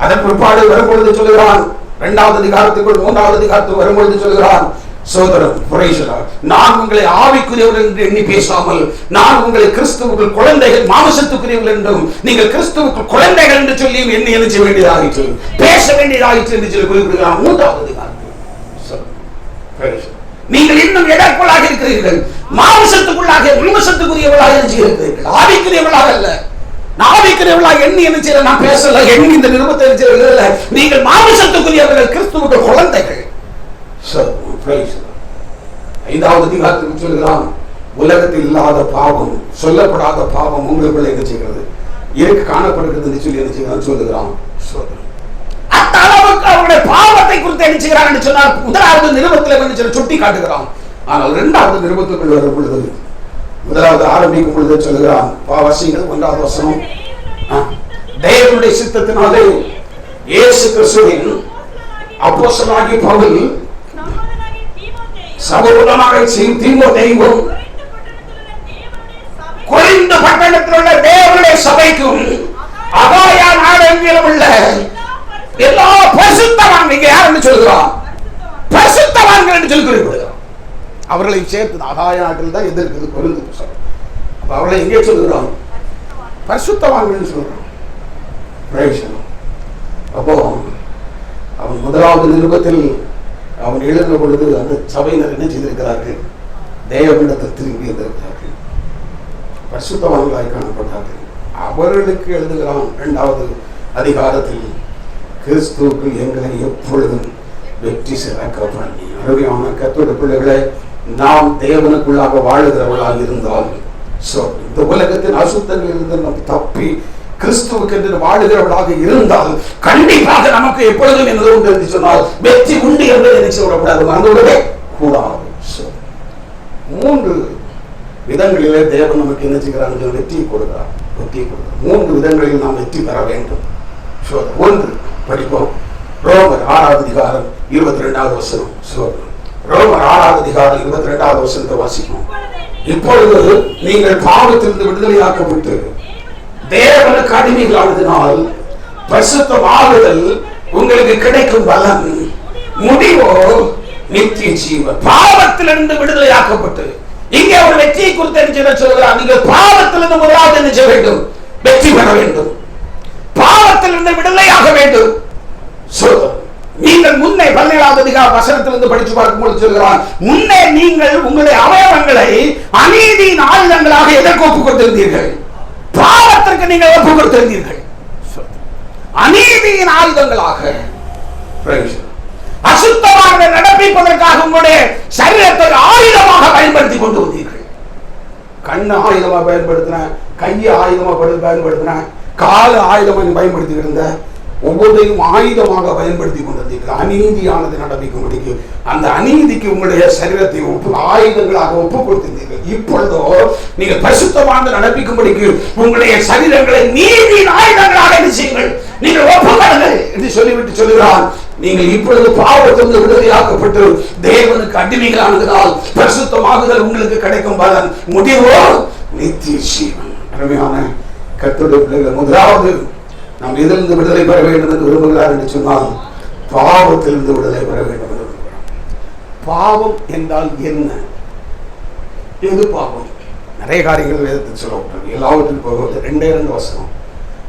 அதன் பிற்பாடு வரும்பொழுது சொல்லுகிறான், 2வது அதிகாரத்துக்குள் 3வது அதிகாரத்துக்கு வரும்பொழுது சொல்லுகிறான், சோதரன் நான் உங்களை ஆவிக்குரியவர்கள் என்று எண்ணி பேசாமல் நான் உங்களை கிறிஸ்துவுக்குள் குழந்தைகள் மாமிசத்துக்குரியவர்கள் என்றும் நீங்கள் கிறிஸ்துவுக்குள் குழந்தைகள் என்று சொல்லி என்ன என்ன செய்ய வேண்டியதாகிட்டு பேச வேண்டியதாகிட்டு என்று சொல்லி குறிப்பிடுகிறான். 3வது அதிகாரம் நீங்கள் இன்னும் எதற்குள்ளாக இருக்கிறீர்கள், மாமிசத்துக்குள்ளாக மாமிசத்துக்குரியவர்களாக இருக்கிறீர்கள், ஆவிக்குரியவர்களாக அல்ல. ஆவிக்குரியவர்களாக எண்ணி என்ன செய்ய நான் பேசல, எண்ணி இந்த நிருபத்தை எழுதல. நீங்கள் மாமிசத்துக்குரியவர்கள், கிறிஸ்துவுக்குள் குழந்தைகள். 5வது அதிகாரத்தில் சொல்கிறான், உலகத்தில் இல்லாத பாவம், சொல்லப்படாத பாவம் உங்களுக்குள்ள என்ன செய்கிறது இருக்கு காணப்படுகிறது சொல்லி என்ன செய்கிறான் சொல்லுகிறான். அந்த அளவுக்கு அவருடைய பாவத்தை குறித்து என்ன செய்கிறான் என்று சொன்னால் 1வது நிருபத்தில் சுட்டி காட்டுகிறான். ஆனால் 2வது நிருபத்துக்குள் வரும் பொழுது, 1வது ஆரம்பிக்கும் பொழுது சொல்லுகிறான், வாசிங்கள் 1வது வசனம், தேவனுடைய சித்தத்தினாலே இயேசு கிறிஸ்துவின் அப்போஸ்தலனாகிய பவுல் சகோதரனாக தீமோத்தேயுவும் கொரிந்து பட்டணத்தில் உள்ள தேவனுடைய சபைக்கும் அகாயா நாடெங்கிலும் உள்ள எல்லா பரிசுத்தவான்கள், இங்க யாருன்னு சொல்லுகிறான், பரிசுத்தவான்கள் என்று சொல்லி குறிப்பிடுகிறான். அவர்களை சேர்த்து அகாயா நாட்டில் தான் எது இருக்குது, கொரிந்து சபை. அப்ப அவர்களை எங்கே சொல்லுகிறான், பரிசுத்தவான்கள் சொல்றான். அப்போ அவன் 1வது நிருபத்தில் அவன் எழுதின பொழுது அந்த சபையினர் என்ன செய்திருக்கிறார்கள், தேவனிடத்தில் திரும்பி இருந்திருக்கிறார்கள், பரிசுத்தவான்களாய் காணப்பட்டார்கள். அவர்களுக்கு எழுதுகிறான் 2வது அதிகாரத்தில், கிறிஸ்துவுக்குள் எங்களை எப்பொழுதும் வெற்றி சிறக்க பண்ணி. அருமையான கர்த்தருடைய பிள்ளைகளை, நாம் தேவனுக்குள்ளாக வாழுகிறவர்களாக இருந்தால், இந்த உலகத்தின் அசுத்தங்கள் இருந்து நம்ம தப்பி கிறிஸ்துவுக்கு என்று வாழுகிறவர்களாக இருந்தால் கண்டிப்பாக நமக்கு எப்பொழுதும் என்ன உண்டு என்று சொன்னால் வெற்றி உண்டு என்று நினைச்சு விடக்கூடாது, மறந்துவிடவே கூடாது. 3 விதங்களிலே தேவன் நமக்கு என்ன செய்கிறார், வெற்றி கொடுக்கிறார். 3 விதங்களில் நாம் வெற்றி பெற வேண்டும். 1 படிப்போம், ரோமர் 6வது அதிகாரம் 22வது வசனம். ரோமர் 6வது அதிகாரம் 22வது வசனத்தை வாசிக்கும். இப்பொழுது நீங்கள் பாவத்திலிருந்து விடுதலையாக்கப்பட்டு தேவனுக்கு அடிமைகளானதினால் பரிசுத்தமாகுதல் உங்களுக்கு கிடைக்கும் பலன், முடிவோ நித்திய ஜீவன். பாவத்திலிருந்து விடுதலையாக்கப்பட்டு இங்கே ஒரு வெற்றியை குறித்து சொல்கிறார். நீங்கள் பாவத்திலிருந்து முதலாவது என்ன செய்ய வேண்டும், வெற்றி பெற வேண்டும், பாவத்திலிருந்து விடுதலையாக வேண்டும். நீங்கள் முன்னே 17வது அதிகார வசனத்திலிருந்து படித்து பார்க்கும்போது சொல்கிறார், முன்னே நீங்கள் உங்களுடைய அவயவங்களை அநீதியின் ஆயுதங்களாக எதற்கு ஒப்புக் கொடுத்திருந்தீர்கள், பாவத்திற்கு நீங்கள் ஒப்புக் கொடுத்திருந்தீர்கள், அநீதியின் ஆயுதங்களாக. அசுத்தமாக நடப்பிப்பதற்காக உங்களுடைய சரீரத்தை ஆயுதமாக பயன்படுத்தி கொண்டு வந்தீர்கள். கண்ணு ஆயுதமாக பயன்படுத்தின, கையை ஆயுதமாக பயன்படுத்தின, கால ஆயுதமாக பயன்படுத்தி இருந்த, ஒவ்வொன்றையும் ஆயுதமாக பயன்படுத்தி கொண்டிருந்தீர்கள். அநீதியானது நடப்பிக்கும்படிக்கு அந்த அநீதிக்கு உங்களுடைய சரீரத்தை ஆயுதங்களாக ஒப்புக் கொடுத்திருந்தீர்கள். இப்பொழுதோ நீங்கள் பரிசுத்தமாக நடப்பிக்கும்படிக்கு உங்களுடைய சரீரங்களை நீதியின் ஆயுதங்களாக செய்யுங்கள், நீங்கள் ஒப்புக்கொள்ளுங்கள் என்று சொல்லிவிட்டு சொல்லுகிறான். நீங்கள் இப்பொழுது பாவத்திலிருந்து விடுதலையாக்கப்பட்டு தேவனுக்கு அடிமைகளானதனால் பரிசுத்தமாகுதல் உங்களுக்கு கிடைக்கும் பலன், முடிவோ நித்திய ஜீவன். அருமையான கர்த்தருடைய பிள்ளைகள், முதலாவது நாம் எதிலிருந்து விடுதலை பெற வேண்டும் என்று விரும்புகிறார் என்று சொன்னால் பாவத்திலிருந்து விடுதலை பெற வேண்டும் என்று விரும்புகிறான். பாவம் என்றால் என்ன? எது பாவம்? நிறைய காரியங்கள் வேதத்தில் சொல்லப்பட்டது. எல்லாவற்றிலும் போகிறது 2 வசனம்.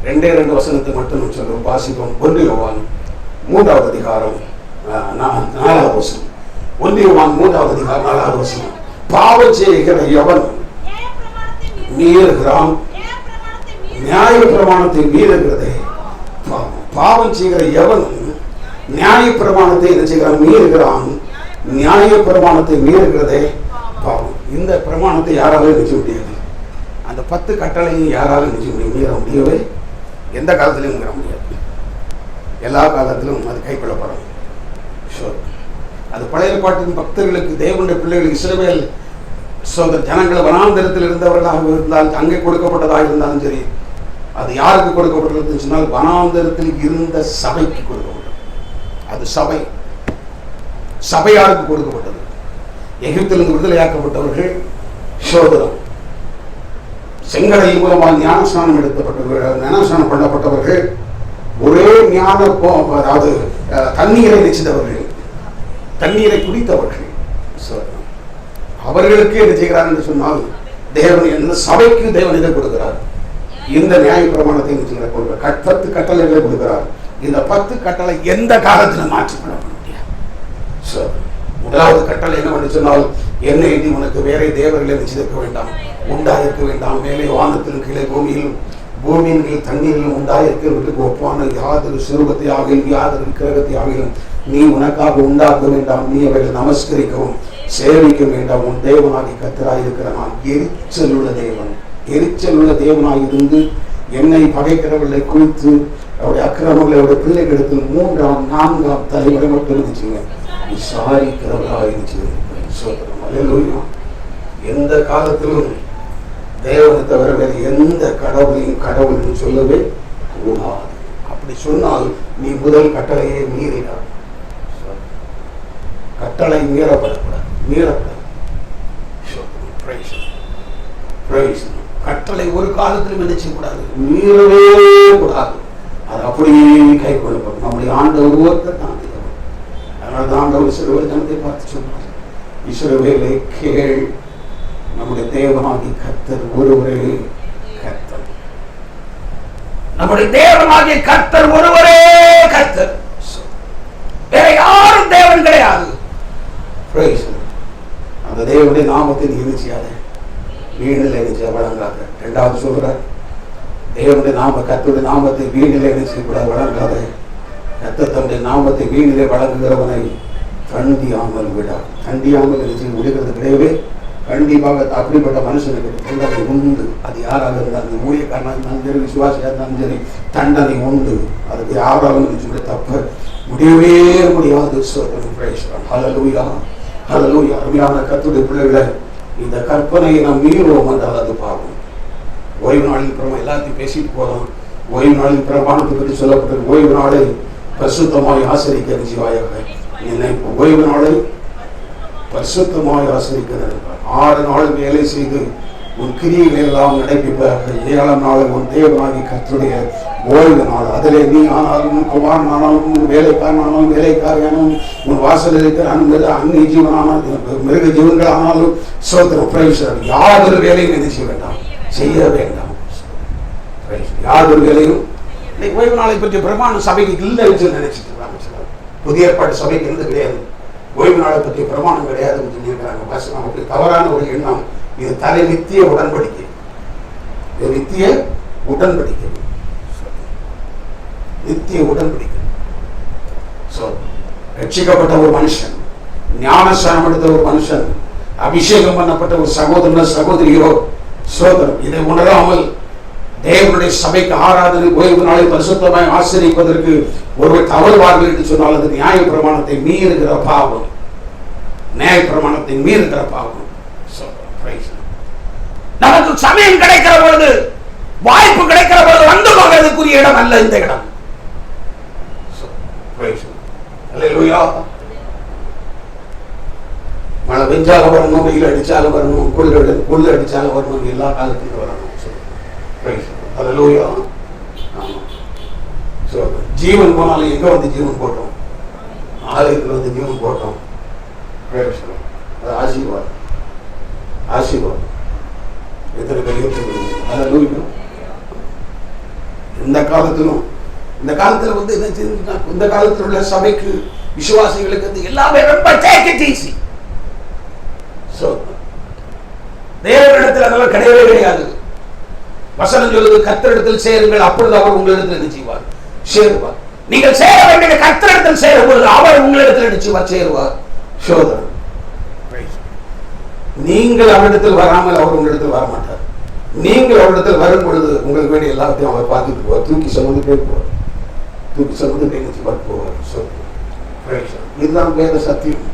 2 வசனத்தை மட்டும் சொல்லுவோம், வாசிப்போம். 1 யோவான் 3வது அதிகாரம் 4வது வசனம். 1 யோவான் 3வது அதிகாரம் 4வது வசனம். பாவம் செய்கிற எவன் மீறுகிறான், நியாய பிரமாணத்தை மீறுகிறதே பாவம். பாவம் செய்கிற எவன் நியாய பிரமாணத்தை என்ன செய்கிறான்? மீறுகிறான். நியாய பிரமாணத்தை மீறுகிறதே பாவம். இந்த பிரமாணத்தை யாராலும் நிச்சய முடியாது. அந்த 10 கட்டளையும் யாராலும் நிச்சய முடியும்? மீற முடியவே எந்த காலத்திலையும் மீற முடியாது. எல்லா காலத்திலும் அது கைக்கொள்ளப்படும். அது பழைய பாட்டின் பக்தர்களுக்கு, தேவனுடைய பிள்ளைகளுக்கு, இஸ்ரவேல் ஜனங்களை வனாந்தரத்தில் இருந்தவர்களாக இருந்தால், அங்கே கொடுக்கப்பட்டதாக இருந்தாலும் சரி, அது யாருக்கு கொடுக்கப்பட்டது சொன்னால் வனாந்தரத்தில் இருந்த சபைக்கு கொடுக்கப்பட்டது. அது சபை யாருக்கு கொடுக்கப்பட்டது? எகிப்திலிருந்து விடுதலையாக்கப்பட்டவர்கள், சோதரம் செங்கடல் மூலமாக ஞானஸ்நானம் எடுத்தப்பட்டவர்கள், ஞானஸ்நானம் பண்ணப்பட்டவர்கள், ஒரே ஞான அதாவது தண்ணீரை நிச்சயத்தவர்கள், தண்ணீரை குடித்தவர்கள், அவர்களுக்கு என்ன செய்கிறார் என்று சொன்னால் தேவன் எந்த சபைக்கு தேவன் இதை கொடுக்கிறார்? இந்த நியாய பிரமாணத்தை கொடுக்கிறார். 10 கட்டளைகளை கொடுக்கிறார். இந்த 10 கட்டளை எந்த காலத்தில் மாற்றிக்கொள்ள முடியாது. முதலாவது கட்டளை என்னவென்று சொன்னால், என்னை நீ உனக்கு வேற தேவர்களை நிச்சயிக்க வேண்டாம், உண்டாயிருக்க வேண்டாம். மேலே வானத்திலும் கீழே பூமியின் கீழ் தண்ணீரிலும் உண்டாயிருக்கிறவர்களுக்கு ஒப்பான யாதொரு சிறுபத்தை ஆகிலும் யாதொரு கிரகத்தை ஆகிலும் நீ உனக்காக உண்டாக்க வேண்டாம். நீ அவைகளை நமஸ்கரிக்கவும் சேவிக்க வேண்டாம். உன் தேவனாகி கர்த்தராயிருக்கிற நான் எரிச்சல் உள்ள தேவனாக இருந்து என்னை பகைக்கிறவர்களை குறித்து அவருடைய அக்கிரமங்களை அவருடைய பிள்ளைகளிடத்தில் 3ஆம் 4ஆம் தலைமுறை மட்டும் இருந்துச்சுங்க விசாரிக்கிறவர்களாக இருந்துச்சு. எந்த காலத்திலும் தேவனை தவிர வேறு எந்த கடவுளையும் கடவுள்னு சொல்லவே கூடாது. அப்படி சொன்னால் நீ முதல் கட்டளையை மீறினார். கட்டளை மீறப்படக்கூடாது. கட்டளை ஒரு காலத்திலும் என்ன செய்யக்கூடாது? மீறவே கூடாது. அது அப்படியே கை கொள்ளப்படும். நம்முடைய ஆண்டவர் ஒருத்தர் தான். அதனால ஆண்டவர் இஸ்ரவேல் ஜனத்தை பார்த்து சொன்னார், இஸ்ரவேலை கேள், நம்முடைய தேவனாகிய கர்த்தர் ஒருவரே கர்த்தர். நம்முடைய தேவனாகிய கர்த்தர் ஒருவரே கர்த்தர். வேற யாரும் தேவன் கிடையாது. அந்த தேவனுடைய நாமத்தை நீ நினைச்சியாத வீணில் நினைச்ச வழங்காத. 2வது சொல்றார், தேவனுடைய கர்த்தருடைய நாமத்தை வீணிலே நினைச்சு கூட வழங்காத. கர்த்தர் தன்னுடைய நாமத்தை வீணிலே வழங்குகிறவனை தண்டியாமல் விடார். தண்டியாமல் நினைச்சு முடிகிறது கிடையவே. கண்டிப்பாக அப்படிப்பட்ட மனுஷனுக்கு தண்டனை உண்டு. அது யாராக இருந்தாலும், ஊழியக்காரனாக இருந்தாலும் சரி, விசுவாசியாக இருந்தாலும் சரி, தண்டனை உண்டு. அதுக்கு யாராலும் நினைச்சு தப்ப முடியவே முடியாது. அருமையான கர்த்தருடைய பிள்ளைகளை, இந்த கற்பனையை நாம் மீறுவோம் என்றால் அது பாவம். ஓய்வு நாளின் பிரமாணம் எல்லாத்தையும் பேசிட்டு போகலாம். ஓய்வு நாளின் பிரமாணத்தை பற்றி சொல்லப்பட்டது. ஓய்வு நாளை பரிசுத்தமாய் ஆசரிக்க நிச்சயமாக நினைப்போம். ஓய்வு நாளை பரிசுத்தமாய் ஆசரிக்க நினைப்பார். 6 நாள் வேலை செய்து உன் கிரியைகள் எல்லாம் நடைபெற்றார்கள். 7ஆம் நாள் உன் தேவனாகி கர்த்தருடைய ஓய்வு நாள். அதிலே நீ ஆனாலும், குமாரன் ஆனாலும், வேலைக்காரன் ஆனாலும், வேலைக்காரியானாலும், உன் வாசல் இருக்கிற அந்நிய ஜீவனானாலும், மிருக ஜீவன்கள் ஆனாலும் சோத்திரம் யாதொரு வேலையும் என்ன செய்ய வேண்டாம், செய்ய வேண்டாம். யாதொரு வேலையும் ஓய்வு நாளை பற்றிய பிரமாண சபைக்கு இல்லை என்று நினைச்சிட்டு புதிய ஏற்பாடு சபைக்கு இருந்து கிடையாது. ஓய்வு நாளை பற்றிய பிரமாணம் கிடையாது சொல்லியிருக்கிறாங்க. நமக்கு தவறான ஒரு எண்ணம். இது நித்திய உடன்படிக்கை. நித்திய உடன்படிக்கை. ரட்சிக்கப்பட்ட ஒரு மனுஷன், ஞானஸ்நானம் எடுத்த ஒரு மனுஷன், அபிஷேகம் பண்ணப்பட்ட ஒரு சகோதரனோ சகோதரியோ சோதரம் இதை உணராமல் தேவனுடைய சபைக்கு ஆராதனை ஓய்வு நாளை பரிசுத்தமாய் ஆசரிப்பதற்கு ஒருவர் தவறுவார்கள் என்று சொன்னால் அது நியாய பிரமாணத்தை மீறுகிற பாவம். நியாய பிரமாணத்தை மீறுகிற பாவம். நமக்கு சமயம் கிடைக்கிற பொழுது, வாய்ப்பு கிடைக்கிற பொழுது வந்து போகிறதுக்குரிய இடம் அல்ல இந்த இடம். மழை பெஞ்சாலும் வரணும், வெயில் அடிச்சாலும் வரணும், குளிர் அடிச்சாலும் வரணும், எல்லா காலத்திலும் வரணும். ஜீவன் போனாலும் எங்க வந்து ஜீவன் போட்டோம்? ஆலயத்தில் வந்து ஜீவன் போட்டோம். அது ஆசீர்வாதம். ஆசீர்வாதம் எத்தனை பெரிய இந்த காலத்திலும் இந்த காலத்துல வந்து என்ன செஞ்சா, இந்த காலத்தில் உள்ள சபைக்கு விசுவாசிகளுக்கு வந்து எல்லாமே ரொம்ப ஈஸி. தேவனிடத்தில் அதெல்லாம் கிடையவே கிடையாது. வசனம் சொல்லுது, கர்த்தரிடத்தில் சேருங்கள், அப்பொழுது அவர் உங்களிடத்தில் என்ன செய்வார்? சேருவார். நீங்கள் சேர வேண்டிய கர்த்தரிடத்தில் சேரும் பொழுது அவர் உங்களிடத்தில் என்ன செய்வார்? சேருவார். சோதனை. நீங்கள் அவரிடத்தில் வராமல் அவர் உங்களிடத்தில் வரமாட்டார். நீங்கள் அவரிடத்தில் வரும் பொழுது உங்களுக்கு வேண்டிய எல்லாத்தையும் அவர் பார்த்துட்டு போவார். தூக்கி சுமந்துட்டே போவார். தூக்கி சுமந்துட்டே போவார். இதுதான் வேத சத்தியம்.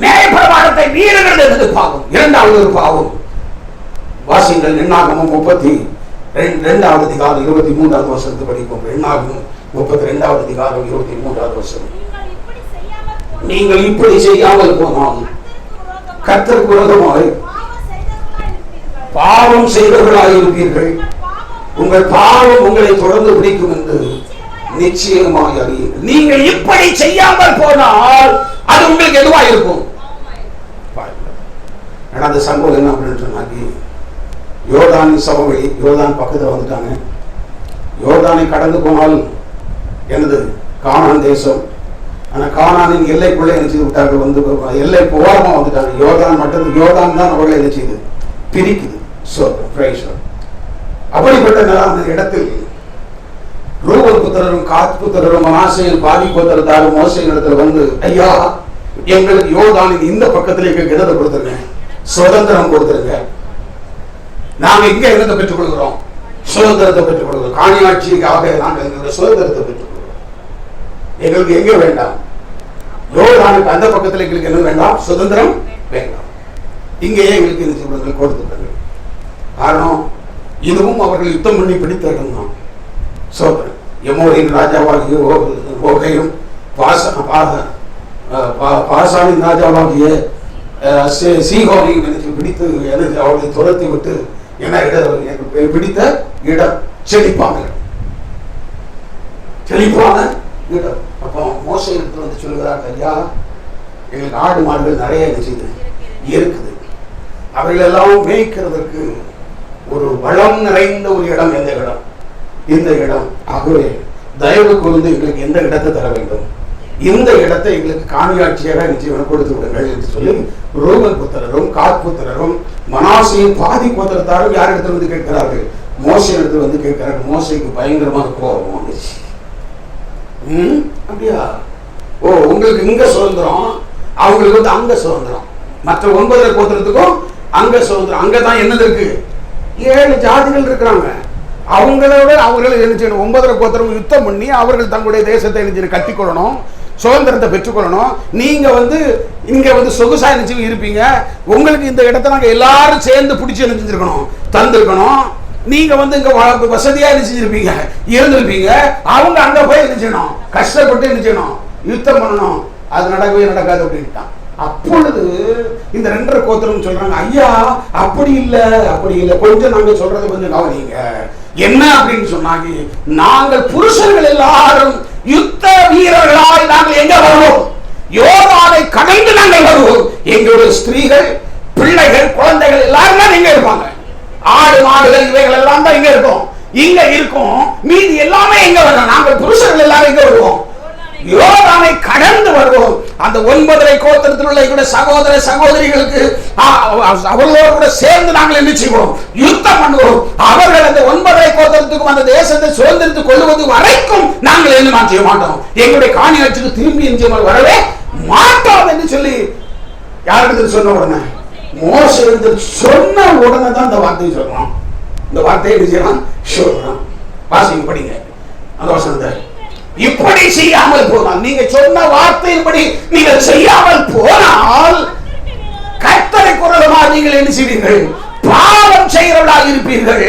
நியாயப்பிரமாணத்தை மீறுகிறது என்பது பாவம். இரண்டாவது ஒரு பாவம். வாசிங்கள் எண்ணாகமம் 32வது அதிகாரம் 23வது வசனத்தை படிப்போம். எண்ணாகமம் 32வது அதிகாரம் 23வது வசனம். நீங்கள் இப்படி செய்யாமல் போனால் கர்த்தருக்கு விரோதமாய் பாவம் செய்தவர்களாக இருப்பீர்கள். உங்கள் பாவம் உங்களை தொடர்ந்து பிடிக்கும் என்று நிச்சயமாய் அறியுங்கள். நீங்கள் இப்படி செய்யாமல் போனால் அது உங்களுக்கு எதுவா இருக்கும்? அந்த சம்பவம் என்ன அப்படின்னு சொன்னாக்கி, யோர்தான் சமவெளி, யோர்தான் பக்கத்தில் வந்துட்டாங்க. யோர்தானை கடந்து போனால் எனது கானான் தேசம். ஆனால் கானானின் எல்லைக்குள்ளே என்ன செய்து விட்டார்கள்? வந்து எல்லை ஓரமா வந்துட்டாங்க. யோர்தான் மட்டும், யோர்தான் தான் அவர்களை என்ன செய்யுது? பிரிக்குது. அப்படிப்பட்ட அந்த இடத்தில் ரூபன் புத்திரரும் காத் புத்திரரும் மனாசேயின் பாதி கோத்திரத்தாரும் மோசேயின் இடத்துல வந்து, ஐயா, எங்களுக்கு யோர்தானின் இந்த பக்கத்துல எங்களுக்கு இடத்தை கொடுத்துருங்க, சுதந்திரம் கொடுத்துருங்க. நாங்க இங்க இடத்தை பெற்றுக் கொள்கிறோம், சுதந்திரத்தை பெற்றுக் கொள்கிறோம். காணியாட்சிக்காக நாங்கள் எங்களுடைய சுதந்திரத்தை பெற்றுக் கொள்கிறோம். எங்களுக்கு எங்க வேண்டாம், யோர்தானுக்கு அந்த பக்கத்துல எங்களுக்கு என்ன வேண்டாம்? சுதந்திரம் வேண்டாம். இங்கேயே எங்களுக்கு இந்த சுதந்திரம் கொடுத்துட்டாங்க. காரணம், இதுவும் அவர்கள் யுத்தம் பண்ணி பிடித்த இடம் தான். சோதரன் எமோரின் ராஜாவாகிய ஓகையும் பாசானின் ராஜாவாகிய சீகோனையும் பிடித்து எனக்கு அவர்களை துரத்தி விட்டு என்ன பிடித்த இடம் செழிப்பான இடம். அப்போ மோசே இடத்துல வந்து சொல்லுகிறாங்க, ஐயா, எங்களுக்கு ஆடு மாடுகள் நிறைய இருக்குது, அவைகள் எல்லாம் மேய்க்கிறதுக்கு ஒரு வளம் நிறைந்த ஒரு இடம். எந்த இடம்? இந்த இடம். ஆகவே தயவு கூர்ந்து எங்களுக்கு எந்த இடத்தை தர வேண்டும்? இந்த இடத்தை எங்களுக்கு காணியாட்சியாக நிச்சயம் கொடுத்து விடுங்கள் என்று சொல்லி ரூபன் புத்திரரும் காத் புத்திரரும் மனாசேயின் பாதி கோத்திரத்தாரும் யார் இடத்துல வந்து கேட்கிறார்கள்? மோசே இடத்துல வந்து கேட்கிறார்கள். மோசேக்கு பயங்கரமான கோபம் வந்துச்சு. அப்படியா? ஓ, உங்களுக்கு இங்க சுதந்திரம், அவங்களுக்கு வந்து அங்க சுதந்திரம். மற்ற 9 கோத்திரத்துக்கும் அங்க சுதந்திரம். அங்கதான் என்னது இருக்கு? 7 ஜாதிகள் இருக்கிறாங்க. அவங்களோட அவர்கள் என்ன செய்யணும்? 9 கோத்திரம் யுத்தம் பண்ணி அவர்கள் தங்களுடைய தேசத்தை என்ன கட்டிக்கொள்ளணும், சுதந்திரத்தை பெற்றுக்கொள்ளணும். நீங்க வந்து இங்க வந்து சொகுசா நினைச்சு இருப்பீங்க. உங்களுக்கு இந்த இடத்தை நாங்க எல்லாரும் சேர்ந்து பிடிச்சி என்ன செஞ்சிருக்கணும்? தந்திருக்கணும். நீங்க வந்து இங்க வசதியா என்ன செஞ்சிருப்பீங்க? இருந்திருப்பீங்க. அவங்க அங்க போய் என்ன செய்யணும்? கஷ்டப்பட்டு என்ன செய்யணும்? யுத்தம் பண்ணணும். அது நடக்கவே நடக்காது அப்படின்ட்டான். அப்பொழுது இந்த 2 கோத்திரம் சொல்றாங்க, ஐயா, அப்படி இல்ல, அப்படி இல்ல, கொஞ்சம் நாங்க சொல்றதை கொஞ்சம் கவனிங்க. என்ன அப்படின்னு சொன்னாங்க, நாங்கள் புருஷர்கள் எல்லாரும் யுத்த வீரர்களாய் நாங்கள் எங்க வருவோம்? யோர்தானை கடந்து நாங்கள் வருவோம். எங்களுடைய ஸ்திரீகள், பிள்ளைகள், குழந்தைகள் எல்லாரும் தான் இங்க இருப்பாங்க. ஆடு மாடுகள் இவைகள் எல்லாம் தான் இங்க இருக்கும். இங்க இருக்கும். மீதி எல்லாமே எங்க வரும்? நாங்கள் புருஷர்கள் எல்லாரும் இங்க வருவோம். யோர்தானை கடந்து வருவோம். அந்த 9 கோத்திரத்தில் உள்ள எங்களுடைய சகோதர சகோதரிகளுக்கு அவர்களோடு கூட சேர்ந்து நாங்கள் என்ன செய்வோம்? யுத்தம் பண்ணுவோம். அவர்கள் அந்த 9 கோத்திரத்துக்கும் அந்த தேசத்தை சுதந்திரத்துக் கொள்வது வரைக்கும் நாங்கள் என்ன செய்ய மாட்டோம். எங்களுடைய காணியாட்சிக்கு திரும்பி என்ன வரவே மாட்டோம் என்று சொல்லி யாருக்கு சொன்ன உடனே, மோசே சொன்ன உடனே தான் இந்த வார்த்தையை சொல்றோம். இந்த வார்த்தையை சொல்றோம். வாசிங்க, படிங்க அந்த வசனத்தை. இப்படி செய்யாமல் போனால், நீங்க சொன்ன வார்த்தையின்படி நீங்கள் செய்யாமல் போனால் கர்த்தருக்கு விரோதமாக நீங்கள் என்ன செய்வீர்கள்? பாவம் செய்கிறவர்களாக இருப்பீர்கள்.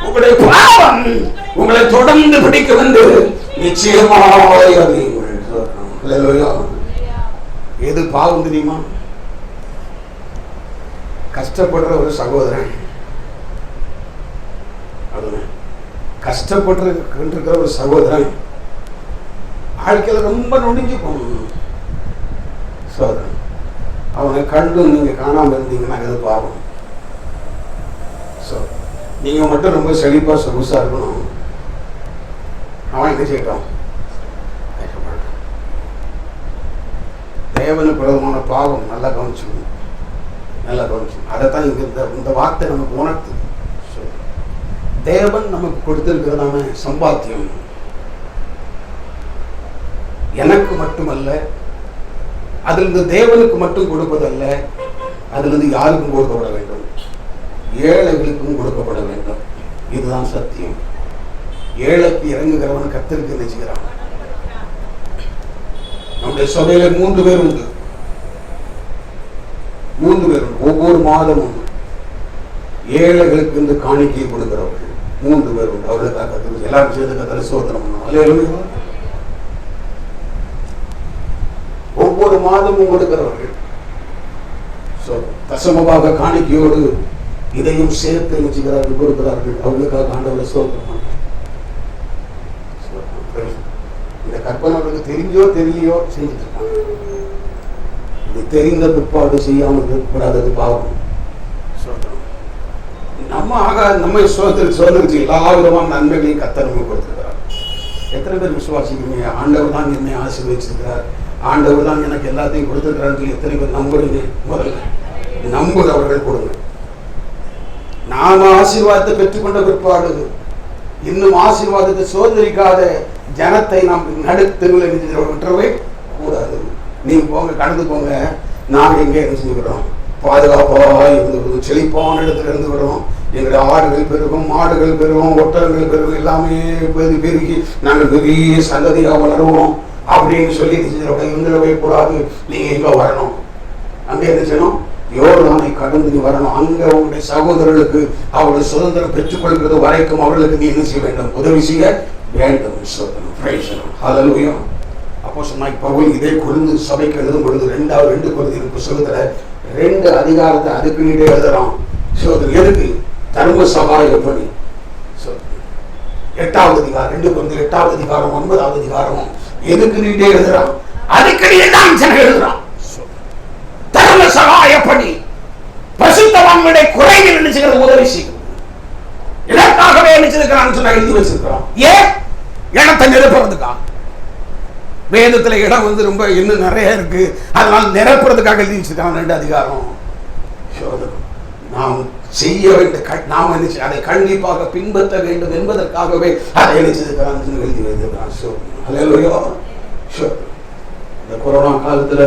உங்களுடைய பாவம் உங்களை தொடர்ந்து பிடிக்கும் என்று நிச்சயமாக அறியுங்கள். எது பாவம் தெரியுமா? கஷ்டப்படுற ஒரு சகோதரன், கஷ்டப்பட்டு ஒரு சகோதரன் வாழ்க்கையில் ரொம்ப நொடிஞ்சு போகணும். சோதனை அவனை கண்டு நீங்க காணாம இருந்தீங்கன்னா அது பாவம். நீங்க மட்டும் ரொம்ப செழிப்பா சொகுசா இருக்கணும். அவன் என்ன செய்யட்டும்? தேவனுக்கு விரோதமான பாவம் நல்லா கவனிச்சுக்கணும், நல்லா கவனிச்சுக்கணும். அதைத்தான் இங்க இந்த வார்த்தை நமக்கு உணர்த்து. தேவன் நமக்கு கொடுத்திருக்கிறதான சம்பாத்தியம் எனக்கு மட்டுமல்ல, அதிலிருந்து தேவனுக்கு மட்டும் கொடுப்பதல்ல, அதிலிருந்து யாருக்கும் கொடுக்கப்பட வேண்டும், ஏழைகளுக்கும் கொடுக்கப்பட வேண்டும். இதுதான் சத்தியம். ஏழைக்கு இறங்குகிறவன் கர்த்தருக்கு நினைச்சுக்கிறான். நம்முடைய சபையில 3 பேர் உண்டு, 3 பேர் உண்டு. ஒவ்வொரு மாதம் உண்டு ஏழைகளுக்கு இந்த காணிக்கையை கொடுக்கிறவர்கள் 3 பேர் உண்டு. அவர்களுக்காக கர்த்தருக்கு எல்லாரும் சேர்ந்து கர்த்தரை ஸ்தோத்திரம் பண்ணுவோம். அல்லேலூயா. ஒவ்வொரு மாதமும் கொடுக்கிறவர்கள் தசமபாக காணிக்கையோடு இதையும் சேர்த்து நினைச்சுக்கிறார்கள், கொடுக்கிறார்கள். அவர்களுக்காக ஆண்டவரை ஸ்தோத்திரம் பண்ணுவோம். இந்த கற்பனை அவர்களுக்கு தெரிஞ்சோ தெரியலையோ செஞ்சுட்டு இருக்காங்க. இது தெரிந்த பிற்பாடு செய்யாமல் இருக்கக்கூடாதது பாவம். நம்ம சோதரிச்சு எல்லா விதமான நன்மைகளையும் கர்த்தர் நமக்கு கொடுத்திருக்கிறார். எத்தனை பேர் விசுவாசிக்கிறீங்க? ஆண்டவர் தான் என்னை ஆசீர்வதிச்சிருக்கிறார், ஆண்டவர் தான் எனக்கு எல்லாத்தையும் கொடுத்திருக்கிறான்னு சொல்லி எத்தனை பேர் நம்புறீங்க? முதல்ல நம்புகிறவர்கள் கொடுங்க. நாம ஆசீர்வாதத்தை பெற்றுக்கொண்ட பிற்பாடு இன்னும் ஆசீர்வாதத்தை சோதரிக்காத ஜனத்தை நாம் நடுத்தருவில் விட்டுறவே கூடாது. நீங்க போங்க, கடந்து போங்க, நாங்க எங்க இருந்துக்கிறோம், பாதுகாப்பா இருந்து செழிப்பான இடத்துல இருந்து விடுறோம். எங்களுடைய ஆடுகள் பெருகும், மாடுகள் பெருகும், ஒட்டகங்கள் பெருகும், எல்லாமே பெருகி நாங்கள் பெரிய சந்ததியா வளருவோம் அப்படின்னு சொல்லி இருந்துடவே கூடாது. நீங்க எங்க வரணும்? அங்க என்ன செய்யணும்? யோர்தானை கடந்து நீ வரணும். அங்க உங்களுடைய சகோதரர்களுக்கு அவருடைய சுதந்திரம் பெற்றுக்கொள்கிறது வரைக்கும் அவர்களுக்கு நீ என்ன செய்ய வேண்டும்? உதவி செய்ய வேண்டும். ஹல்லேலூயா. அப்போஸ்தலனாகிய பவுல் இதே கொரிந்து சபைக்கு எழுதும் பொழுது 2 கொரிந்தியர் புத்தகத்துல 2 அதிகாரத்தை அதுக்கு நீட்டே எழுதுறான். எதுக்கு? தர்ம சகாய பணி. 8வது அதிகாரம் 2 கொரிந்தியர் 8வது அதிகாரம் 9வது அதிகாரமும் எதுக்கு நீட்டே எழுதுறான்? அதுக்கு நீதான் எழுதுறான். தர்ம சகாய பணி, பரிசுத்தவான்களுடைய குறைகள் நினைச்சுக்கிறது உதவி செய்யும். இதற்காகவே நினைச்சிருக்கிறான்னு சொன்னா எழுதி வச்சிருக்கிறோம். ஏன்? இடத்தை நிரப்புறதுக்கா? வேதத்துல இடம் ரொம்ப இன்னும் நிறைய இருக்கு, அதனால நிரப்புறதுக்காக எழுதி வச்சிருக்கான் 2 அதிகாரம். நாம் செய்ய வேண்டிய நாம் அதை கண்டிப்பாக பின்பற்ற வேண்டும் என்பதற்காகவே அதை எழுதியிருக்கிறான் எழுதி வைத்திருக்கிறான். இந்த கொரோனா காலத்துல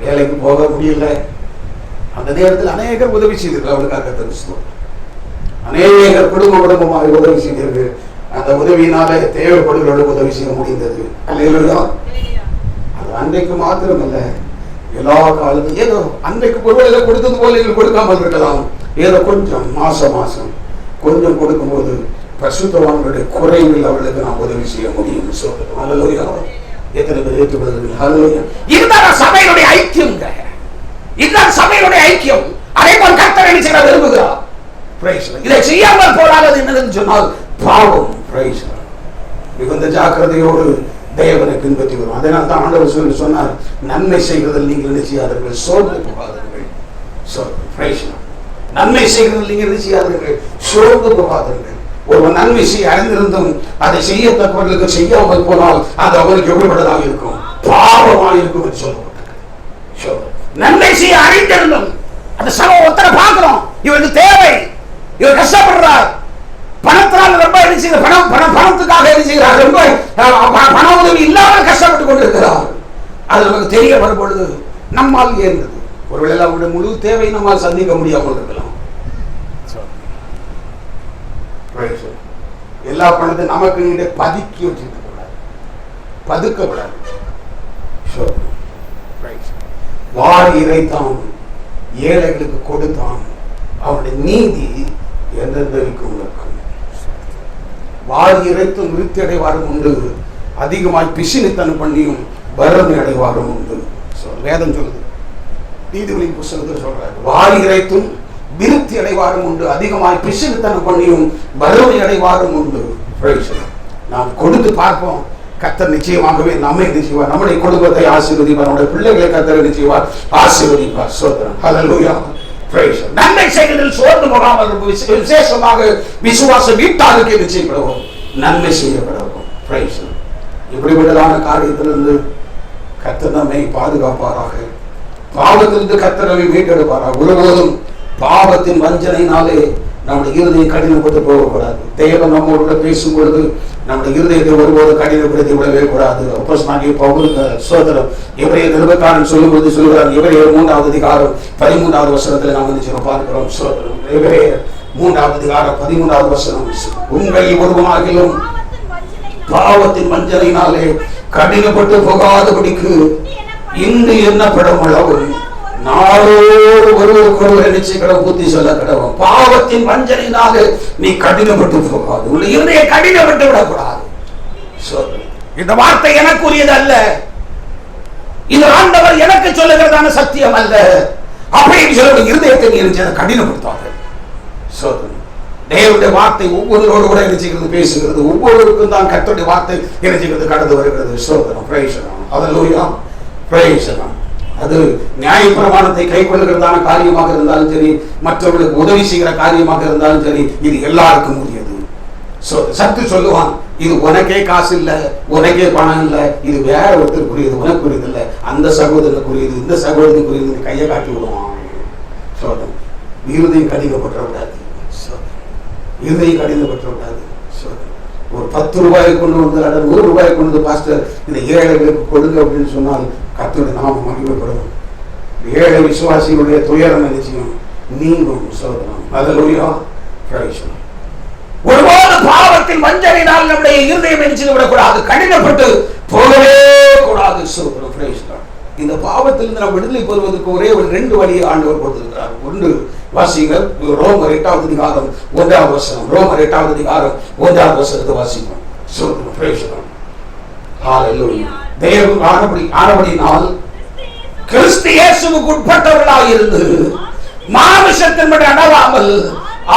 வேலைக்கு போக முடியல, அந்த நேரத்தில் அநேகர் உதவி செய்திருக்கிறார். அவளுக்காக தெரிவிச்சோம். அநேகர் குடும்பமாக உதவி செய்திருக்கு. அந்த உதவியினால தேவைப்படுகிறவர்களுக்கு உதவி செய்ய முடிந்தது. அது அன்றைக்கு மாத்திரமல்ல, எல்லா காலத்தும் ஏதோ அன்றைக்கு பொருளை கொடுத்தது போல கொடுக்காமல் இருக்கலாம். ஏதோ கொஞ்சம் மாசம் கொஞ்சம் கொடுக்கும்போது பரிசுத்தவான்களுடைய குறைகள் அவர்களுக்கு நாம் உதவி செய்ய முடியும். எத்தனை பேர் ஏற்றுக்கொள்கிறீர்கள்? இதுதான் சபையினுடைய ஐக்கியம். இதுதான் சபையினுடைய ஐக்கியம். அதே போல் கர்த்தர் என்ன செய்ய விரும்புகிறார்? இதை செய்யாமல் போராது என்னன்னு சொன்னால் பாவம். மிகுந்த ஜாக்கிரதையோடு தேவனை பின்பற்றி வரும். அதனால் தான் ஆண்டவர் சொன்னார், நன்மை செய்வதில் நீங்கள் என்ன செய்யாதீர்கள், சோர்ந்து போகாதீர்கள். நன்மை செய்வதில் நீங்கள் என்ன செய்யாதீர்கள், சோர்ந்து போகாதீர்கள். ஒரு நன்மை செய்ய அறிந்திருந்தும் அதை செய்யத்தக்கவர்களுக்கு செய்யாமல் போனால் அது அவருக்கு எப்படிப்பட்டதாக இருக்கும்? பாவமாக இருக்கும் என்று சொல்லப்பட்டிருக்கு. நன்மை செய்ய அறிந்திருந்தும் அந்த சமூக ஒருத்தரை பார்க்கிறோம், இவருக்கு தேவை, இவர் கஷ்டப்படுறார், பணத்தினால் ரொம்ப பணத்துக்காக என்ன செய்கிறார், ரொம்ப பண உதவி இல்லாமல் கஷ்டப்பட்டு கொண்டிருக்கிறார். அது நமக்கு தெரிய வரும் பொழுது நம்மால் ஏறினது. ஒருவேளை அவருடைய முழு தேவை நம்மால் சந்திக்க முடியாமல் இருக்கலாம். எல்லா பணத்தையும் நமக்கு பதுக்கி வச்சுக்க கூடாது, பதுக்கப்படாது. வாரி இறைத்தான், ஏழைகளுக்கு கொடுத்தான், அவருடைய நீதி என்றென்றைக்கும் இருக்கும். வாரி இறைத்தும் விருத்தி அடைவாரும் உண்டு, அதிகமாய் பிசினித்தனம் பண்ணியும் வறுமை அடைவாரும் உண்டு. வேதம் சொல்லுது, நீதிபதியின் புத்தகத்தில் சொல்றாரு, வாரி இறைத்தும் விருத்தி அடைவாரும் உண்டு, அதிகமாய் பிசினித்தனம் பண்ணியும் வறுமை அடைவாரும் உண்டு. நாம் கொடுத்து பார்ப்போம், கர்த்தர் நிச்சயமாகவே நம்மை நிச்சயவார், நம்முடைய குடும்பத்தை ஆசீர்வதிப்பார், நம்முடைய பிள்ளைகளை கர்த்தர் நிச்சயவார் ஆசீர்வதிப்பார். ஸ்தோத்திரம். ஹல்லேலூயா. பிரைஸ். நன்மை செய்வதில் சோர்ந்து போகாமல் விசேஷமாக விசுவாச வீட்டாருக்கு நிச்சயப்படுவோம், நன்மை செய்யப்படுவோம். பிரைஸ். இப்படிப்பட்டதான காரியத்திலிருந்து கர்த்தர் நம்மை பாதுகாப்பாராக, பாவத்திலிருந்து கர்த்தர் நம்மை மீட்டெடுப்பாராக. ஒருபோதும் பாவத்தின் வஞ்சனையினாலே நம்முடைய இருதயம் கடினப்பட்டு போகக்கூடாது. தேவன் நம்மோடு பேசும் பொழுது நம்முடைய இருதயத்தை ஒருபோது கடினப்படுத்தி விடவே கூடாது. அப்போஸ்தலனாகிய பவுல் சகோதரர் எபிரேயர் நிருபக்காரன் சொல்லும்போது சொல்கிறார், எபிரேயர் 3வது அதிகாரம் 13வது வசனத்தில் நாம் வந்து பார்க்கிறோம். சகோதரர் எபிரேயர் 3வது அதிகாரம் 13வது வசனம், உங்களில் ஒருவனாகிலும் பாவத்தின் வஞ்சனையினாலே கடினப்பட்டு போகாதபடிக்கு இன்று எண்ணப்படும் அளவு நாளோடு ஒருவருக்கொருவர் நிச்சயம் புத்தி சொல்ல கடவும். பாவத்தின் வஞ்சனையினாலே நீ கடினப்பட்டு போகாது, உள்ள இருதய கடினப்பட்டு விடக்கூடாது. இந்த வார்த்தை எனக்குரியது அல்ல, இது ஆண்டவர் எனக்கு சொல்லுகிறதான சத்தியம் அல்ல அப்படின்னு சொல்ல இருதயத்தை நீ கடினப்படுத்தாது. தேவனுடைய வார்த்தை ஒவ்வொருவரோடு கூட நினைச்சுக்கிறது, பேசுகிறது. ஒவ்வொருவருக்கும் தான் கர்த்தருடைய வார்த்தை நினைச்சுக்கிறது கடந்து வருகிறது. சோதனம். பிரைசலாம். ஹல்லேலூயா. பிரைசலாம். அது நியாயப்பிரமாணத்தை கை கொள்ளுகிறதான காரியமாக இருந்தாலும் சரி, மற்றவர்களுக்கு உதவி செய்கிற காரியமாக இருந்தாலும் சரி, இது எல்லாருக்கும் உரியது. சத்து சொல்லுவான், இது உனக்கே காசு இல்லை, உனக்கே பணம் இல்லை, இது வேற ஒருத்தருக்குரியது, உனக்குரியது இல்லை, அந்த சகோதரனுக்குரியது, இந்த சகோதரனுக்குரியது, கையை காட்டி விடுவான். சோதனை. இருதயம் கடினப்பட்டுவிடாது, இருதயம் கடினப்பட்டுவிடாது. ஒரு 10 ரூபாயை கொண்டு வந்து 100 ரூபாயை கொண்டு வந்து பாஸ்டர் இந்த ஏழைகளுக்கு கொடுங்க அப்படின்னு சொன்னால் கர்த்தருடைய நாமம் மகிமைப்படும். ஏழை விசுவாசிகளுடைய துயரம் நிச்சயம் நீங்கும். சோதனம். ஹல்லேலூயா. பிரைஸ். ஒருபோது பாவத்தின் வஞ்சனையினால் நம்முடைய இருதயம் நினைச்சு விடக்கூடாது, கடினப்பட்டு போகவே கூடாது. சோதனம். பிரைஸ். இந்த பாவத்திலிருந்து நாம் விடுதலை பெறுவதற்கு ஒரே ஒரு 2 வழியை ஆண்டவர் கொடுத்திருக்கிறார். ஒன்று வாசிங்கள், ரோமர் 8வது அதிகாரம் 1வது வசனம். ரோமர் 8வது அதிகாரம் 1வது வசனத்தை வாசிப்போம். சோதனம். பிரைஸ். ஹல்லேலூயா. தேவன் ஆனபடியினால் கிறிஸ்து இயேசுவுக்கு உட்பட்டவர்களாக இருந்து மாமிசத்தின்படி நடவாமல்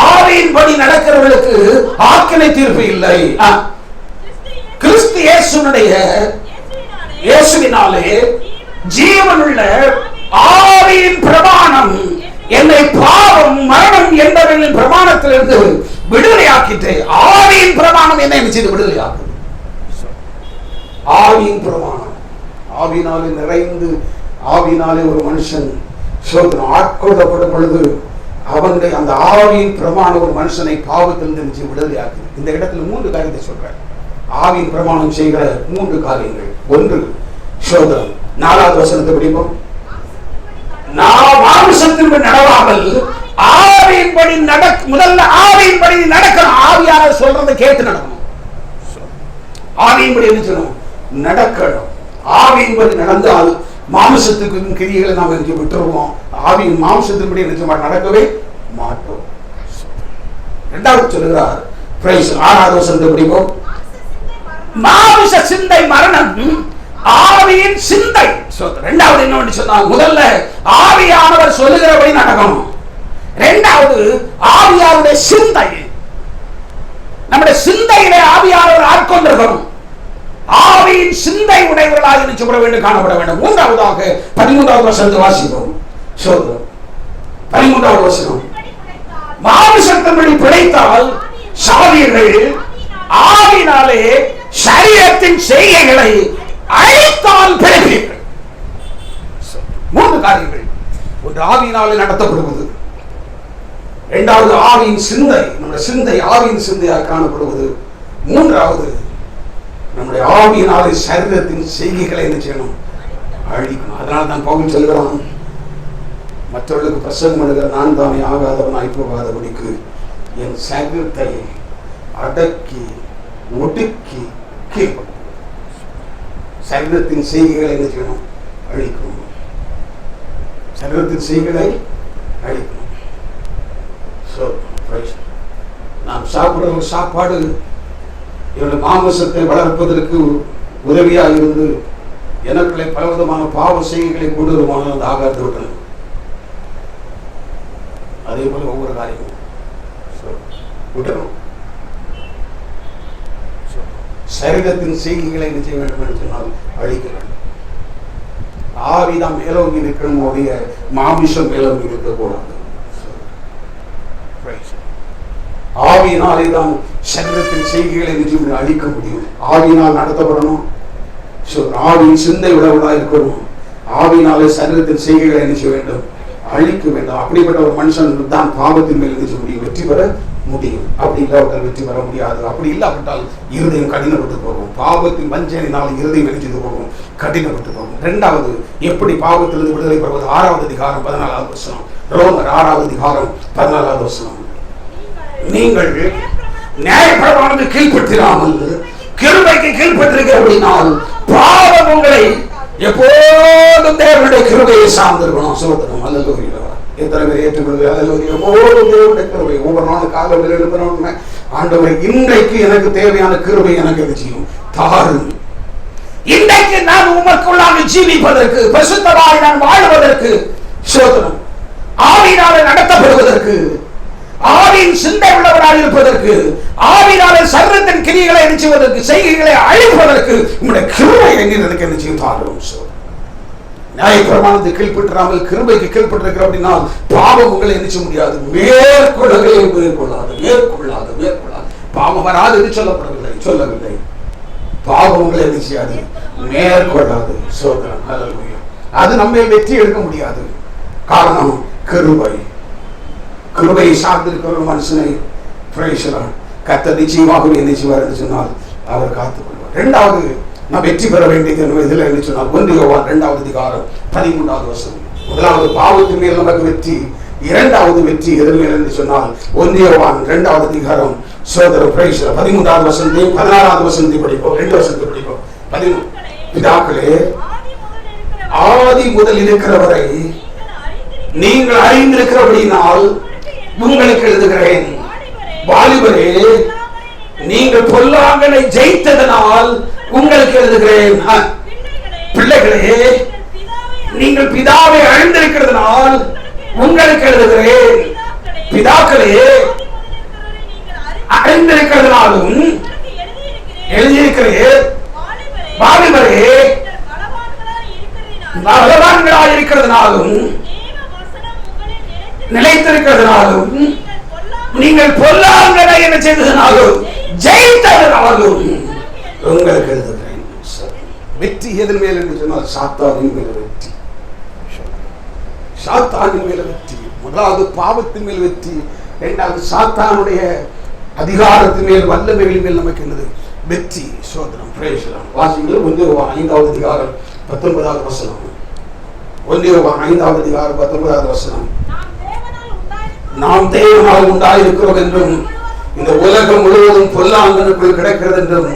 ஆவியின்படி நடக்கிறவர்களுக்கு ஆக்கினை தீர்ப்பு இல்லை. கிறிஸ்து இயேசுவினாலே ஜீவனுள்ள ஆவியின் பிரமாணம் என்னை பாவம் மரணம் என்பவர்களின் பிரமாணத்திலிருந்து விடுதலையாக்கிட்டு, ஆவியின் பிரமாணம் என்னை செய்து விடுதலையாக்குது. ஆவியின் பிரமாணம். ஆவினாலே நிறைந்து ஆவினாலே ஒரு மனுஷன் ஆட்கொள்ளப்படும் பொழுது அவனுடைய அந்த ஆவியின் பிரமாணம் ஒரு மனுஷனை பாவத்திலிருந்து விடுதலையாக்குது. இந்த இடத்துல 3 காரியத்தை சொல்றேன். ஆவியின் பிரமாணம் செய்கிற 3 காரியங்கள். ஒன்று சோதனம். 4வது வசனத்தை படிப்போம். நான் மாமிசத்தின்படி நடவாமல் ஆவியின்படி முதல்ல ஆவியின்படி நடக்கணும். ஆவியானவர் சொல்றதை கேட்டு நடக்கணும். ஆவியின்படி என்ன சொல்லணும்? நடக்கணும். ஆவியின்படி நடந்தால் மாமிசத்துக்கு கிரியைகளை நாம் விட்டுருவோம். ஆவியின் மாமிசத்தின்படி நடக்கவே மாட்டோம். 2வது சொல்லுகிறார். 6வது வசனத்தை படிப்போம். மாமிச சிந்தை மரணம், ஆவியின் சிந்தை. 2வது என்ன சொன்னாங்க? முதல்ல ஆவியானவர் சொல்லுகிறபடி நடக்கணும். 2வது ஆவியாருடைய சிந்தை, நம்முடைய சிந்தையிலே ஆவியானவர் ஆட்கொண்டிருக்கணும். ஆவியின் சிந்தை உடையவர்களாக நிச்சயப்பட வேண்டும், காணப்பட வேண்டும். 3வதாக 13வது வசனத்தை வாசிப்போம். 13வது வசனம். மாமிசத்தின்படி பிழைத்தால் சாவீர்கள், ஆவியினாலே சரீரத்தின் செய்கைகளை அழித்தால் பிழைப்பீர்கள். 3 காரியங்கள். ஒன்று ஆவியினாலே நடத்தப்படுவது, 2வது ஆவியின் சிந்தை, நம்முடைய சிந்தை ஆவியின் சிந்தையாக காணப்படுவது, 3வது நம்முடைய ஆவியினாலே சரீரத்தின் செய்கைகளை என்ன செய்யணும்? அழிக்கணும். அதனால தான் பவுல் சொல்கிறான், மற்றவர்களுக்கு பிரசங்கம் பண்ணுகிற நான் தானே ஆகாதவனாய் போகாதபடிக்கு என் சரீரத்தை அடக்கி ஒடுக்கி கீழ்ப்படும். சரீரத்தின் செய்கைகளை என்ன செய்யணும்? அழிக்கணும். சரீரத்தின் செய்கைகளை அழிக்கணும். நாம் சாப்பிடுற ஒரு சாப்பாடு என்னுடைய மாமிசத்தை வளர்ப்பதற்கு உதவியாக இருந்து எனக்குள்ளே பலவிதமான பாவ செய்கைகளை கொண்டு வருமான அந்த ஆகாரத்தை விட்டணும். அதே போல ஒவ்வொரு காரியமும் விட்டணும். சரீரத்தின் செய்திகளை என்ன செய்ய வேண்டும் என்று சொன்னால் அழிக்க வேண்டும். ஆவிதான் மேலோங்கி இருக்கணும், உடைய மாமிசம் மேலோங்கி இருக்கக்கூடாது. ஆவியினாலே தான் சரீரத்தின் செய்திகளை நிச்சயம் அழிக்க முடியும். ஆவியினால் நடத்தப்படணும். ஆவியின் சிந்தை விடவிடா இருக்கணும். ஆவியினாலே சரீரத்தின் செய்திகளை என்ன செய்ய வேண்டும்? அழிக்க வேண்டும். அப்படிப்பட்ட ஒரு மனுஷன் தான் பாவத்தின் மேல் நிச்சய முடியும், வெற்றி பெற முடியும். அப்படி இல்லாவிட்டால் வெற்றி பெற முடியாது. அப்படி இல்லாவிட்டால் இருதயம் கடினப்பட்டு போகும். பாவத்தின் வஞ்சனையினால் இருதயம் நினைச்சது போகும், கடினப்பட்டு போகும். இரண்டாவது, எப்படி பாவத்திலிருந்து விடுதலை பெறுவது? 6வது அதிகாரம் 14வது வசனம். ரோமர் 6வது அதிகாரம் 14வது வசனம். நீங்கள் நியாயப்பிரமாணத்தை கீழ்படுத்திராமல் கிருபைக்கு கீழ்பட்டிருக்கிறபடினால் பாவம் உங்களை எப்போதும் தேவனுடைய கிருபையை சார்ந்திருக்கணும். சோதனம் அல்லேலூயா. எத்தனை பேர் ஏற்றுக்கொள்வது? அல்லேலூயா. தேவனுடைய கிருபை ஒவ்வொரு நாளும் காலையில் எழுப்பணும். ஆண்டவரே, இன்றைக்கு எனக்கு தேவையான கிருபை எனக்கு நிச்சயம் தாரும். இன்றைக்கு நான் உமக்குள்ளாக ஜீவிப்பதற்கு, பரிசுத்தமாய் நான் வாழ்வதற்கு, சோதனம் ஆவியினாலே நடத்தப்படுவதற்கு, ஆவியின் சிந்தை உள்ளவராக இருப்பதற்கு, ஆவியினாலே சரீரத்தின் கிரியைகளை நிச்சயவதற்கு, செய்கைகளை அழிப்பதற்கு உங்களுடைய கிருபை எங்களுக்கு நிச்சயம் தாரும். நியாயப்பிரமாணத்தை கீழ்பற்றாமல் கிருபைக்கு கீழ்பட்டிருக்கிற அப்படின்னா பாவம் உங்களை நினைச்ச முடியாது. மேற்கொள்ளவே மேற்கொள்ளாது, மேற்கொள்ளாது, மேற்கொள்ளாது. பாவம் வராது என்று சொல்லவில்லை. பாவம் உங்களை நிச்சயாது, மேற்கொள்ளாது. சோதனம் அல்லேலூயா. அது நம்ம வெற்றி எடுக்க முடியாது. காரணம் கிருபை. கிருபையை சார்ந்திருக்கிற ஒரு மனுஷனை கர்த்தர் நிச்சயமாகவே என்ன செய்வார் என்று சொன்னால் அவர் காத்துக்கொள்வார். இரண்டாவது, நான் வெற்றி பெற வேண்டியது இதில் என்ன சொன்னால் 1 யோவான் 2வது அதிகாரம் 13வது வசனம். முதலாவது பாவத்தின் மேல் நமக்கு வெற்றி. இரண்டாவது வெற்றி எதன் மேல் என்று சொன்னால் 1 யோவான் 2வது அதிகாரம் சோதரம் 13வது வசனத்தையும் 16வது வசனத்தையும் படிப்போம். 2 வசனத்தை படிப்போம். 13. பிதாக்களே, ஆதி முதல் இருக்கிறவரை நீங்கள் அறிந்திருக்கிறபடியினால் உங்களுக்கு எழுதுகிறேன். வாலிபரே, நீங்கள் பொல்லாங்கனை ஜெயித்ததனால் உங்களுக்கு எழுதுகிறேன். பிள்ளைகளே, நீங்கள் பிதாவை அறிந்திருக்கிறதுனால் உங்களுக்கு எழுதுகிறேன். பிதாக்களே, அறிந்திருக்கிறதுனாலும் எழுதியிருக்கிறேன். வாலிபரே, பலவான்களாக இருக்கிறதுனாலும் நிலைத்திருக்கிறதுனாலும் நீங்கள் பொல்லாங்கனை என்ன செய்ததனாலும் ஜெயித்ததனாலும் உங்களுக்கு எழுதுகிறேன். வெற்றி எதன் மேல் என்று சொன்னால் சாத்தானின் மேல் வெற்றி. சாத்தானின் மேல் வெற்றி. முதலாவது பாவத்தின் மேல் வெற்றி. இரண்டாவது சாத்தானுடைய அதிகாரத்தின் மேல், வல்லமைகளின் மேல் நமக்கு என்னது? வெற்றி. சோதனம். வாசிங்கள் 1 யோவான் 5வது அதிகாரம் 19வது வசனம். 1 யோவான் 5வது அதிகாரம் 19வது வசனம். நாம் தேவனால் உண்டாயிருக்கிறோம் என்றும் இந்த உலகம் முழுவதும் பொல்லாங்கனுக்குள் கிடக்கிறது என்றும்.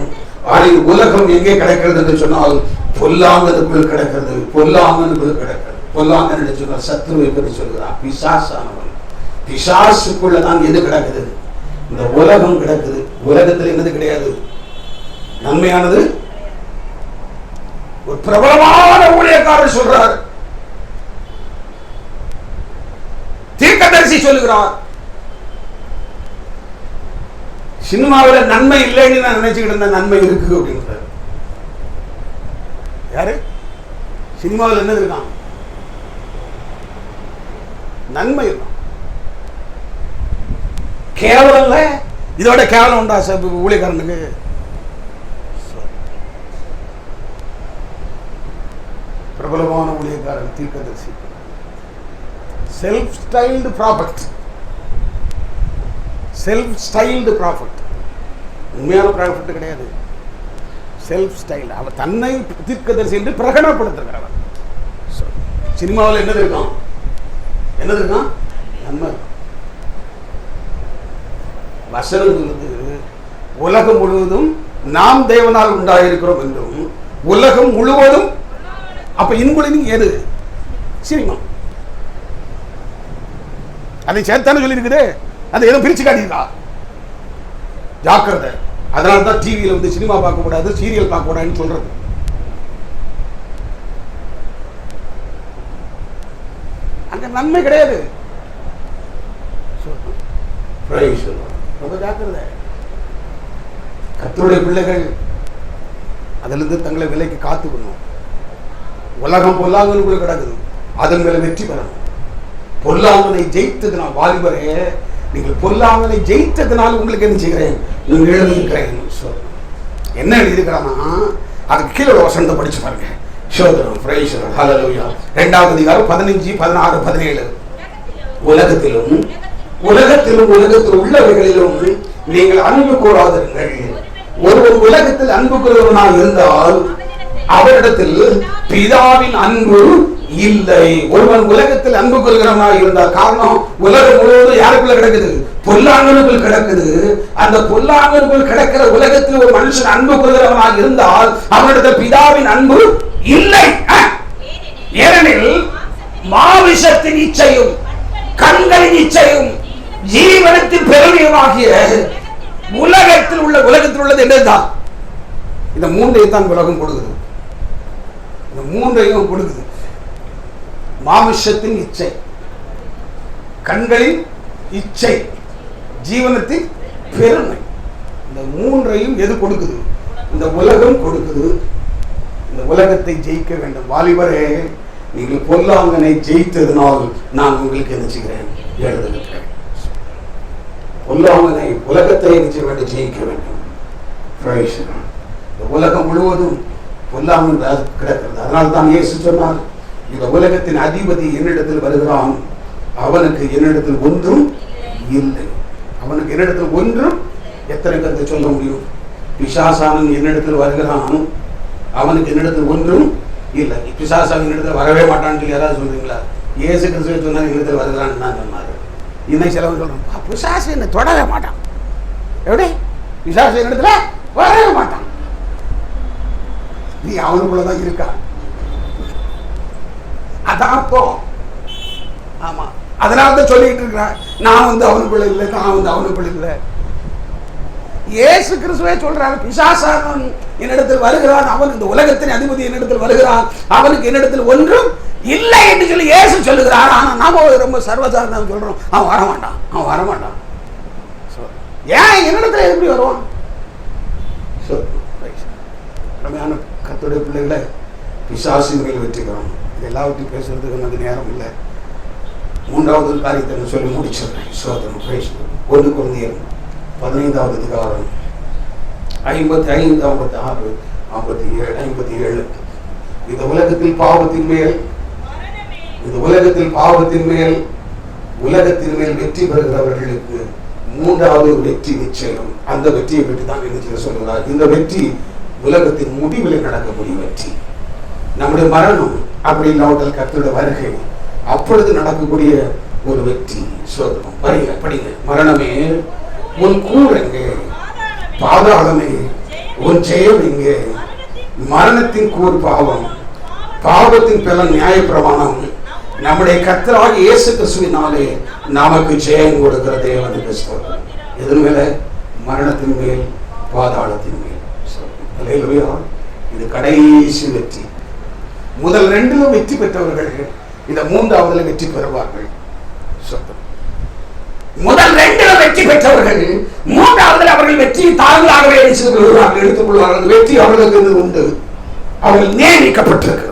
உலகம் எங்கே கிடக்கிறது என்று சொன்னால் பொல்லாங்கனுக்குள் கிடக்கிறது. பொல்லாங்கனுக்குள் கிடக்கிறது. பொல்லாங்கன் என்று சொன்னால் சத்ருவை பற்றி சொல்கிறார். பிசாசானவன். பிசாசுக்குள்ளதான் எது கிடக்குது? இந்த உலகம் கிடக்குது. உலகத்தில் என்னது கிடையாது? நன்மையானது. ஒரு பிரபலமான ஊழியக்காரர் சொல்றார், தீர்க்கதரிசி சொல்லுகிறார், சினிமாவில் நன்மை இல்லைன்னு நான் நினைச்சுக்கிட்டு இருந்தேன், நன்மை இருக்கு அப்படின்றார். யாரு? சினிமாவில் என்ன இருக்கான்? நன்மை இருக்கான். கேவலம் இல்ல. இதோட கேவலம் உண்டா ஊழியக்காரனுக்கு? பிரபலமான ஊழியக்காரன் தீர்க்கதரிசி, self styled prophet. Self styled prophet. உண்மையான ப்ராஃபட் கிடையாது, செல்ஃப் ஸ்டைல். அவர் தன்னை தீர்க்கதரிசி என்று பிரகடனப்படுத்துகிறார். சினிமாவில் என்னது இருக்கான்? என்னது இருக்கான்? நன்மை. வசனம் சொல்லுது, உலகம் முழுவதும் நாம் தேவனால் உண்டாயிருக்கிறோம் என்றும், உலகம் முழுவதும். அப்ப இன்குலிங் எது? சினிமா. அதை சேர்த்தானே சொல்லி இருக்குது. அதை எதுவும் பிரிச்சு காட்டியிருக்கா? ஜாக்கிரதை. அதனால தான் டிவியில் வந்து சினிமா பார்க்க கூடாது, சீரியல் பார்க்க கூடாதுன்னு சொல்றது. அங்க நன்மை கிடையாது. ரொம்ப ஜாக்கிரதை. கர்த்தருடைய பிள்ளைகள் அதிலிருந்து தங்களை விலைக்கு காத்துக்கணும். உலகம் பொல்லாங்கனுக்குள்ள கிடக்குது, அதன் மேல வெற்றி பெறணும். பொல்லாங்கனை ஜெயித்ததுனால் வாலிபரே, நீங்கள் பொல்லாங்கனை ஜெயித்ததுனால் உங்களுக்கு என்ன செய்கிறேன், நீங்கள் எழுதியிருக்கிறேன். என்ன எழுதியிருக்கிறான்னா அதுக்கு கீழே வசனத்தை படிச்சு பாருங்க. சோதரம் பிரைஸ் ஹல்லேலூயா. 2வது அதிகாரம் 15, 16, 17. உலகத்தில் உள்ளவைகளிலும் நீங்கள் அன்பு கூறாதிருங்கள். ஒருவர் உலகத்தில் அன்பு கூறுவனாக இருந்தால் அவரிடத்தில் பிதாவின் அன்பு இல்லை. ஒருவன் உலகத்தில் அன்பு கூறுகிறவனாக இருந்தால், காரணம் உலகம் முழுவதும் யாருக்குள்ள கிடக்குது, பொல்லாங்கனுக்குள் கிடக்குது. அந்த பொல்லாங்கனுக்குள் கிடக்கிற உலகத்தில் ஒரு மனுஷன் அன்பு கூறுகிறவனாக இருந்தால் அவரிடத்தில் பிதாவின் அன்பு இல்லை. ஏனெனில் மாமிசத்தின் இச்சையும் கண்களின் இச்சையும் ஜீவனத்தின் பெருமையுமாகிய உலகத்தில் உள்ளது என்னதான்? இந்த மூன்றையும் தான் உலகம் கொடுக்குது. இந்த மூன்றையும் கொடுக்குது. மாமிசத்தின் இச்சை, கண்களின் இச்சை, ஜீவனத்தின் பெருமை. இந்த மூன்றையும் எது கொடுக்குது? இந்த உலகம் கொடுக்குது. இந்த உலகத்தை ஜெயிக்க வேண்டும். வாலிபரே, நீங்கள் பொல்லாங்கனை ஜெயித்ததனால் நான் உங்களுக்கு என்ன செய்கிறேன், எழுதுகிறேன். பொல்லாங்கனை, உலகத்தை என்ன செய்ய வேண்டும், ஜெயிக்க வேண்டும். இந்த உலகம் முழுவதும் பொல்லாங்கன் கிடக்கிறது. அதனால் தான் இயேசு சொன்னார், இந்த உலகத்தின் அதிபதி என்னிடத்தில் வருகிறான், அவனுக்கு என்னிடத்தில் ஒன்றும் இல்லை. அவனுக்கு என்னிடத்தில் ஒன்றும், எத்தனை பேருக்கு சொல்ல முடியும்? பிசாசானன் என்னிடத்தில் வருகிறான், அவனுக்கு என்னிடத்தில் ஒன்றும் இல்லை. பிசாசாவின் இடத்துல வரவே மாட்டான்னு சொல்லி யாராவது சொல்றீங்களா? இயேசு கிறிஸ்துவை சொன்னார் என்னிடத்தில் வருகிறான்னு தான் சொன்னார். இன்னைக்கு சிலவங்க சொல்றோம், பிசாசு என்ன தொடவே மாட்டான். எப்படி? பிசாசு இடத்துல வரவே மாட்டான். நீ அவனுக்குள்ளதான் இருக்கா, அதான். ஆமா, அதனால தான் சொல்லிட்டு இருக்கிறான், நான் அவனுக்குள்ள இல்லை, நான் அவனுக்குள்ள இல்லை. இயேசு கிறிஸ்துவே சொல்றாரு, பிசாசானவன் என்னிடத்தில் வருகிறான், அவன் இந்த உலகத்தின் அதிபதி என்னிடத்தில் வருகிறான், அவனுக்கு என்னிடத்தில் ஒன்றும் இல்லை என்று சொல்லி இயேசு சொல்லுகிறார். ஆனா நாம ரொம்ப சர்வசாதாரணம் சொல்றோம், அவன் வரமாட்டான், அவன் வரமாட்டான். ஏன் என்னிடத்துல எப்படி வருவான்? கர்த்தருடைய பிள்ளைகளை பிசாசின் மேல் வெற்றிக்கிறோம். இது எல்லாவற்றையும் பேசுறதுக்கு நமக்கு நேரம் இல்லை. 3வது காரியத்தை சொல்லி முடிச்சிடுறேன். சோதரம் 1 கொரிந்தியர் 15வது அதிகாரம் 55, 56, 57. இந்த உலகத்தில் பாவத்தின் மேல் வெற்றி பெறுகிறவர்களுக்கு 3வது வெற்றி நிச்சயம். அந்த வெற்றியை பற்றி தான் என்ன சொல்லுகிறார். இந்த வெற்றி உலகத்தின் முடிவில் நடக்கக்கூடிய வெற்றி. நம்முடைய மரணம் அப்படி இல்லாவிட்டால் கர்த்தருடைய வருகை, அப்பொழுது நடக்கக்கூடிய ஒரு வெற்றி. சோதரம் படிங்க. மரணமே உன் கூர் எங்கே, பாதாளமே உன் ஜெயம் எங்கே? மரணத்தின் கூர் பாவம், பாவத்தின் பலன் நியாயப்பிரமாணம். நம்முடைய கர்த்தராகிய இயேசு கிறிஸ்துவினாலே நமக்கு ஜெயம் கொடுக்கிற தேவனுக்கு ஸ்தோத்திரம். இதன் மேல மரணத்தின் மேல், பாதாளத்தின் மேல். அல்லேலூயா. இது கடைசி வெற்றி. முதல் 2 வெற்றி பெற்றவர்கள் இந்த 3வதுல வெற்றி பெறுவார்கள். முதல் 2 வெற்றி பெற்றவர்கள் 3வதுல அவர்கள் வெற்றியை தாங்களாகவே எடுத்துக் கொள்வார்கள். வெற்றி அவர்களுக்கு உண்டு, அவர்கள் நியமிக்கப்பட்டிருக்கிறது.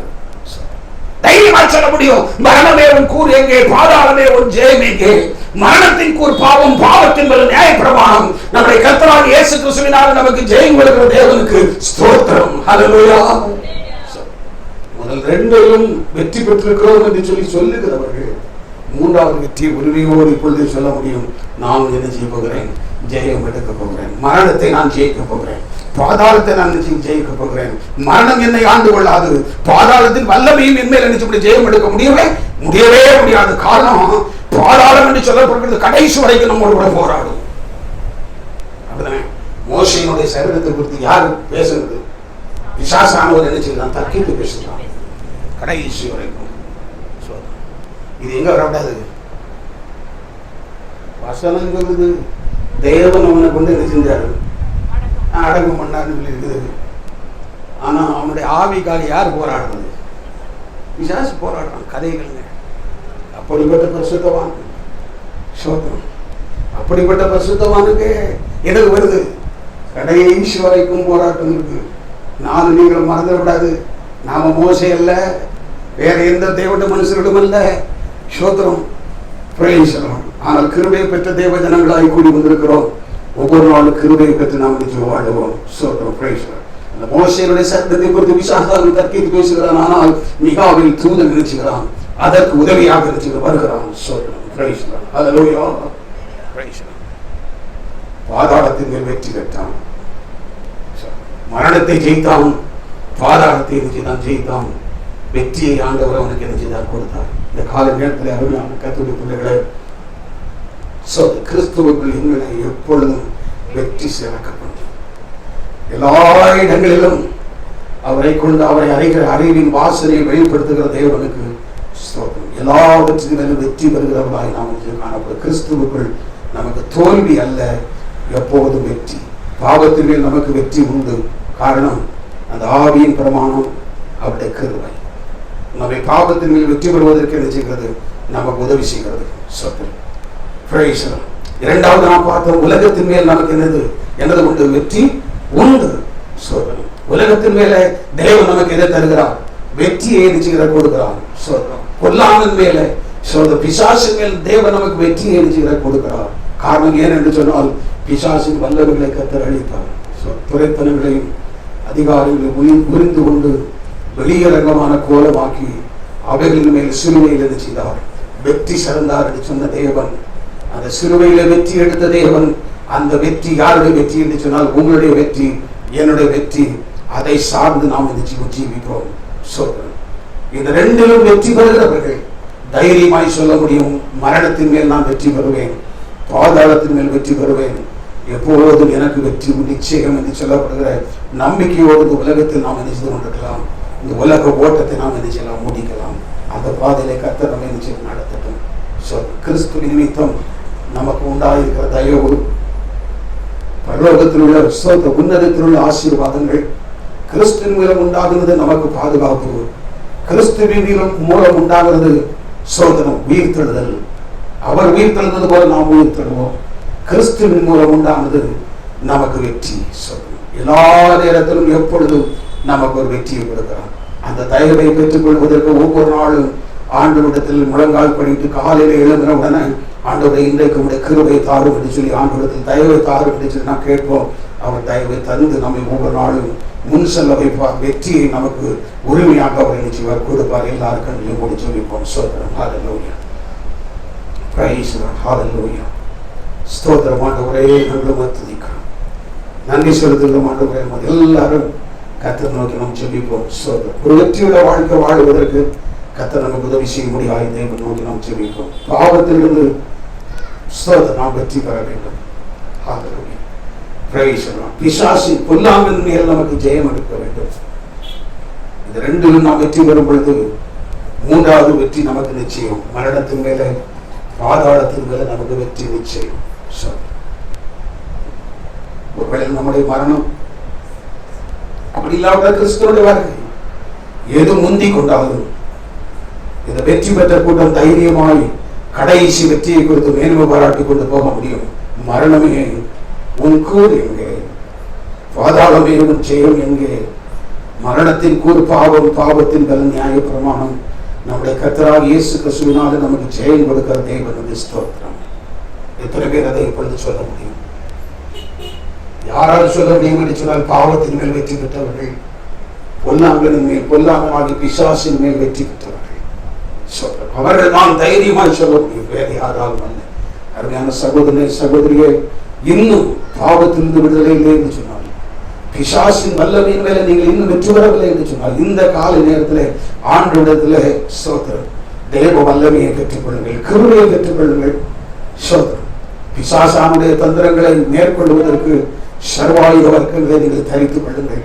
தைரியமாக சொல்ல முடியும், மரணமே உன் கூர் எங்கே, பாதாளமே உன் ஜெயம் எங்கே? மரணத்தின் கூர் பாவம், பாவத்தின் மேல் நியாயப்பிரமாணம். நம்முடைய கர்த்தராகிய இயேசு கிறிஸ்துவினால் நமக்கு ஜெயம் கொடுக்கிற தேவனுக்கு ஸ்தோத்திரம். ஹல்லேலூயா. முதல் 2லும் வெற்றி பெற்றிருக்கிறோம் என்று சொல்லி சொல்லுகிறவர்கள் 3வது வெற்றி உரிமையோடு இப்பொழுது சொல்ல முடியும். நான் என்ன செய்ய போகிறேன், ஜெயம் எடுக்க போகிறேன். மரணத்தை நான் ஜெயிக்க போகிறேன், பாதாளத்தை நான் ஜெயிக்க போகிறேன். மரணம் என்னை ஆண்டு கொள்ளாது, பாதாளத்தின் வல்லமையும் என்மேல் நினைச்சு ஜெயம் எடுக்க முடியவே முடியாது. காரணம், பாதாளம் என்று சொல்லப்படுகிறது கடைசி வரைக்கும் நம்மோடு கூட போராடும். அப்படிதானே? மோசேயினுடைய சரீரத்தை குறித்து யாரு பேசுறது? பிசாசானவர் என்ன செய்யலாம், தக்கித்து பேசுகிறான் கடைசி வரைக்கும். இது எங்க வரக்கூடாது? வசனங்கிறது தேவன் அவனை கொண்டு என்ன செஞ்சாரு, அடங்கம் பண்ணாருன்னு சொல்லி இருக்குது. ஆனா அவனுடைய ஆவிக்காக யார் போராடுறது? பிசாசு போராடுறான். கதைகளுங்க. அப்படிப்பட்ட பரிசுத்தவான் சோதனம், அப்படிப்பட்ட பரிசுத்தவானுக்கு எது வருது? கடைசி வரைக்கும் போராட்டம் இருக்கு. நானும் நீங்களும் மறந்துவிடாது. நாம மோசே அல்ல, வேற எந்த தேவனுடைய மனுஷர்களும் அல்ல. ஸ்தோத்திரம், பிரைஸ் தி லார்ட். ஆனால் கிருபை பெற்ற தேவ ஜனங்களாய் கூடி வந்திருக்கிறோம். ஒவ்வொரு நாளும் கிருபை பெற்று நாம் நிச்சயம் வாழ்வோம். ஸ்தோத்திரம், பிரைஸ் தி லார்ட். அந்த மோசேயுடைய சட்டத்தை குறித்து பிசாசான் தர்க்கித்து பேசுகிறான். ஆனால் மிகாவில் தூதன் நினைச்சுகிறான், அதற்கு உதவியாக வருகிறான். ஸ்தோத்திரம், price the Lord. Hallelujah, price the Lord. பாதாளத்தின் மேல் வெற்றி பெற்றான், மரணத்தை ஜெயித்தான், பாதாளத்தை ஜெயித்தான். வெற்றியை ஆண்டவர் அவனுக்கு என்ன செய்தார்? கொடுத்தார். இந்த கால நேரத்தில் அருமையான கர்த்தருடைய பிள்ளைகளே, கிறிஸ்துவுக்குள் எங்களை எப்பொழுதும் வெற்றி சிறக்கப்படும். எல்லா இடங்களிலும் அவரை கொண்டு அவரை அறிகிற அறிவின் வாசனையை வெளிப்படுத்துகிற தேவனுக்கு ஸ்தோத்திரம். எல்லாவற்றிலும் வெற்றி பெறுகிறவர்களாய் நாம் காணப்படும். கிறிஸ்துவுக்குள் நமக்கு தோல்வி அல்ல, எப்போதும் வெற்றி. பாவத்தின் மேல் நமக்கு வெற்றி உண்டு. காரணம், அந்த ஆவியின் பிரமாணம், அவருடைய கிருபை நம்மை பாவத்தின் மேல் வெற்றி பெறுவதற்கு என்ன செய்கிறது? நமக்கு உதவி செய்கிறது. இரண்டாவது நாம் பார்த்தோம், உலகத்தின் மேல் நமக்கு என்னது உண்டு? வெற்றி உண்டு. உலகத்தின் மேல தேவன் நமக்கு எதை தருகிறார்? வெற்றியை நிச்சயிக்கிற கொடுக்கிறார். கொல்லாமின் மேல பிசாசின் மேல் தேவன் நமக்கு வெற்றியை நிச்சயிக்கிற கொடுக்கிறார். காரணம் ஏன் என்று சொன்னால், பிசாசின் வல்லவர்களை கர்த்தர் அழித்தார். துரைத்தனங்களையும் அதிகாரிகளையும் புரிந்து கொண்டு வெளியரங்கமான கோலமாக்கி அவைகளின் மேல் சிலுவையில் என்ன செய்தார்? வெற்றி சிறந்தார் என்று சொன்ன தேவன், அந்த சிலுவையில வெற்றி எடுத்த தேவன், அந்த வெற்றி யாருடைய வெற்றி என்று சொன்னால், உங்களுடைய வெற்றி, என்னுடைய வெற்றி. அதை சார்ந்து நாம் ஜீவிப்போம். இந்த ரெண்டிலும் வெற்றி பெறுகிறவர்கள் தைரியமாய் சொல்ல முடியும், மரணத்தின் மேல் நான் வெற்றி பெறுவேன், பாதாளத்தின் மேல் வெற்றி பெறுவேன், எப்போதும் எனக்கு வெற்றி நிச்சயம் என்று சொல்லப்படுகிற நம்பிக்கையோடு இந்த உலகத்தில் நாம் என்ன செய்து கொண்டிருக்கலாம். இந்த உலக ஓட்டத்தை நாம் என்ன செய்யலாம்? முடிக்கலாம். அந்த பாதையிலே கர்த்தர் நம்ம என்ன செய்ய நடத்தட்டும். கிறிஸ்து நிமித்தம் நமக்கு உண்டாயிருக்கிற தயவு, பரலோகத்தில் உள்ள உன்னதத்தில் உள்ள ஆசீர்வாதங்கள், கிறிஸ்துவின் மூலம் உண்டாகிறது நமக்கு பாதுகாப்பு, கிறிஸ்துவின் மூலம் உண்டாகிறது சோதனம், உயிர்த்தெழுதல். அவர் உயிர்த்தெழுந்தது போல நாம் உயிர்த்தெழுவோம். கிறிஸ்துவின் மூலம் உண்டானது நமக்கு வெற்றி. எல்லா நேரத்திலும் எப்பொழுதும் நமக்கு ஒரு வெற்றியை கொடுக்கிறார். அந்த தயவை பெற்றுக் கொள்வதற்கு ஒவ்வொரு நாளும் ஆண்டவரிடத்தில் முழங்கால் படித்து காலையில் எழுகிற உடனே, ஆண்டவரை இன்றைக்கு உடைய கிருபை தாரும் என்று சொல்லி ஆண்டவரிடத்தில் தயவை தாரும் என்று சொல்லி நாம் கேட்போம். அவர் தயவை தந்து நம்மை ஒவ்வொரு நாளும் முன் செல்ல வைப்பார். வெற்றியை நமக்கு உரிமையாக அவர் நிச்சயமாக கொடுப்பார். எல்லாருக்கும் கூடி சொல்லிப்போம். ஸ்தோத்திரம், ஹல்லேலூயா, பிரைஸ் தி லார்ட், ஹல்லேலூயா. ஸ்தோத்திரம் ஆண்டவரே, நாங்கள் துதிக்கிறோம், நன்றி செலுத்துகிறோம் ஆண்டவரே. எல்லாரும் கர்த்தர் நோக்கி நாம் ஜெபிப்போம். ஸ்தோத்திரம். ஒரு வெற்றியுள்ள வாழ்க்கை வாழ்வதற்கு கர்த்தர் நமக்கு உதவி செய்ய முடியாது. தேவன் நோக்கி நாம் ஜெபிப்போம். பாவத்திலிருந்து ஸ்தோத்திரம் நாம் வெற்றி பெற வேண்டும். ஹல்லேலூயா, பிரைஸ் தி லார்ட். பிசாசின் பொல்லாங்கின் மேல் நமக்கு ஜெயம் எடுக்க வேண்டும். இந்த ரெண்டிலும் நாம் வெற்றி பெறும் பொழுது மூன்றாவது வெற்றி நமக்கு நிச்சயம். மரணத்தின் மேலே பாதாளத்தின் மேலே நமக்கு வெற்றி நிச்சயம். ஒருவேளை நம்முடைய மரணம் அப்படி இல்லாத கிறிஸ்துவோடைய வாழ்க்கை எது முந்தி கொண்டாலும் இந்த வெற்றி பெற்ற கூட்டம் தைரியமாய் கடைசி வெற்றியை குறித்து மேன்மை பாராட்டி கொண்டு போக முடியும். மரணமே உன் கூர் எங்கே? பாதாளமே உன் ஜெயம் எங்கே? மரணத்தின் கூர் பாவம், பாவத்தின் பலன் நியாய பிரமாணம். நம்முடைய கர்த்தராகிய இயேசு கிறிஸ்துவினால நமக்கு ஜெயம் கொடுக்கிற தேவனுடைய ஸ்தோத்திரம். எத்தனை பேர் அதை இப்பொழுது சொல்ல முடியும்? யாரால் சொல்ல முடியும் என்று சொன்னால், பாவத்தின் மேல் வெற்றி பெற்றவர்கள், பொல்லாங்கனின் மேல், பொல்லாங்கமாகி பிசாசின் மேல் வெற்றி பெற்றவர்கள். அவர்கள் நாம் தைரியமாய் சொல்ல முடியும், வேற யாராலும் அல்ல. அருமையான சகோதரனே, சகோதரியே, இன்னும் பாவத்திலிருந்து விடுதலை இல்லை என்று சொன்னால், பிசாசின் வல்லமையின் மேல நீங்கள் இன்னும் வெற்றி பெறவில்லை என்று சொன்னால், இந்த கால நேரத்தில் ஆண்டவரிடத்தில் ஸ்தோத்திரம், தேவ வல்லமையை பெற்றுக் கொள்ளுங்கள், கிருபையை பெற்றுக் கொள்ளுங்கள். ஸ்தோத்திரம். பிசாசானுடைய தந்திரங்களை மேற்கொள்வதற்கு சர்வாயுத வர்க்கங்களை நீங்கள் தரித்துக் கொள்ளுங்கள்.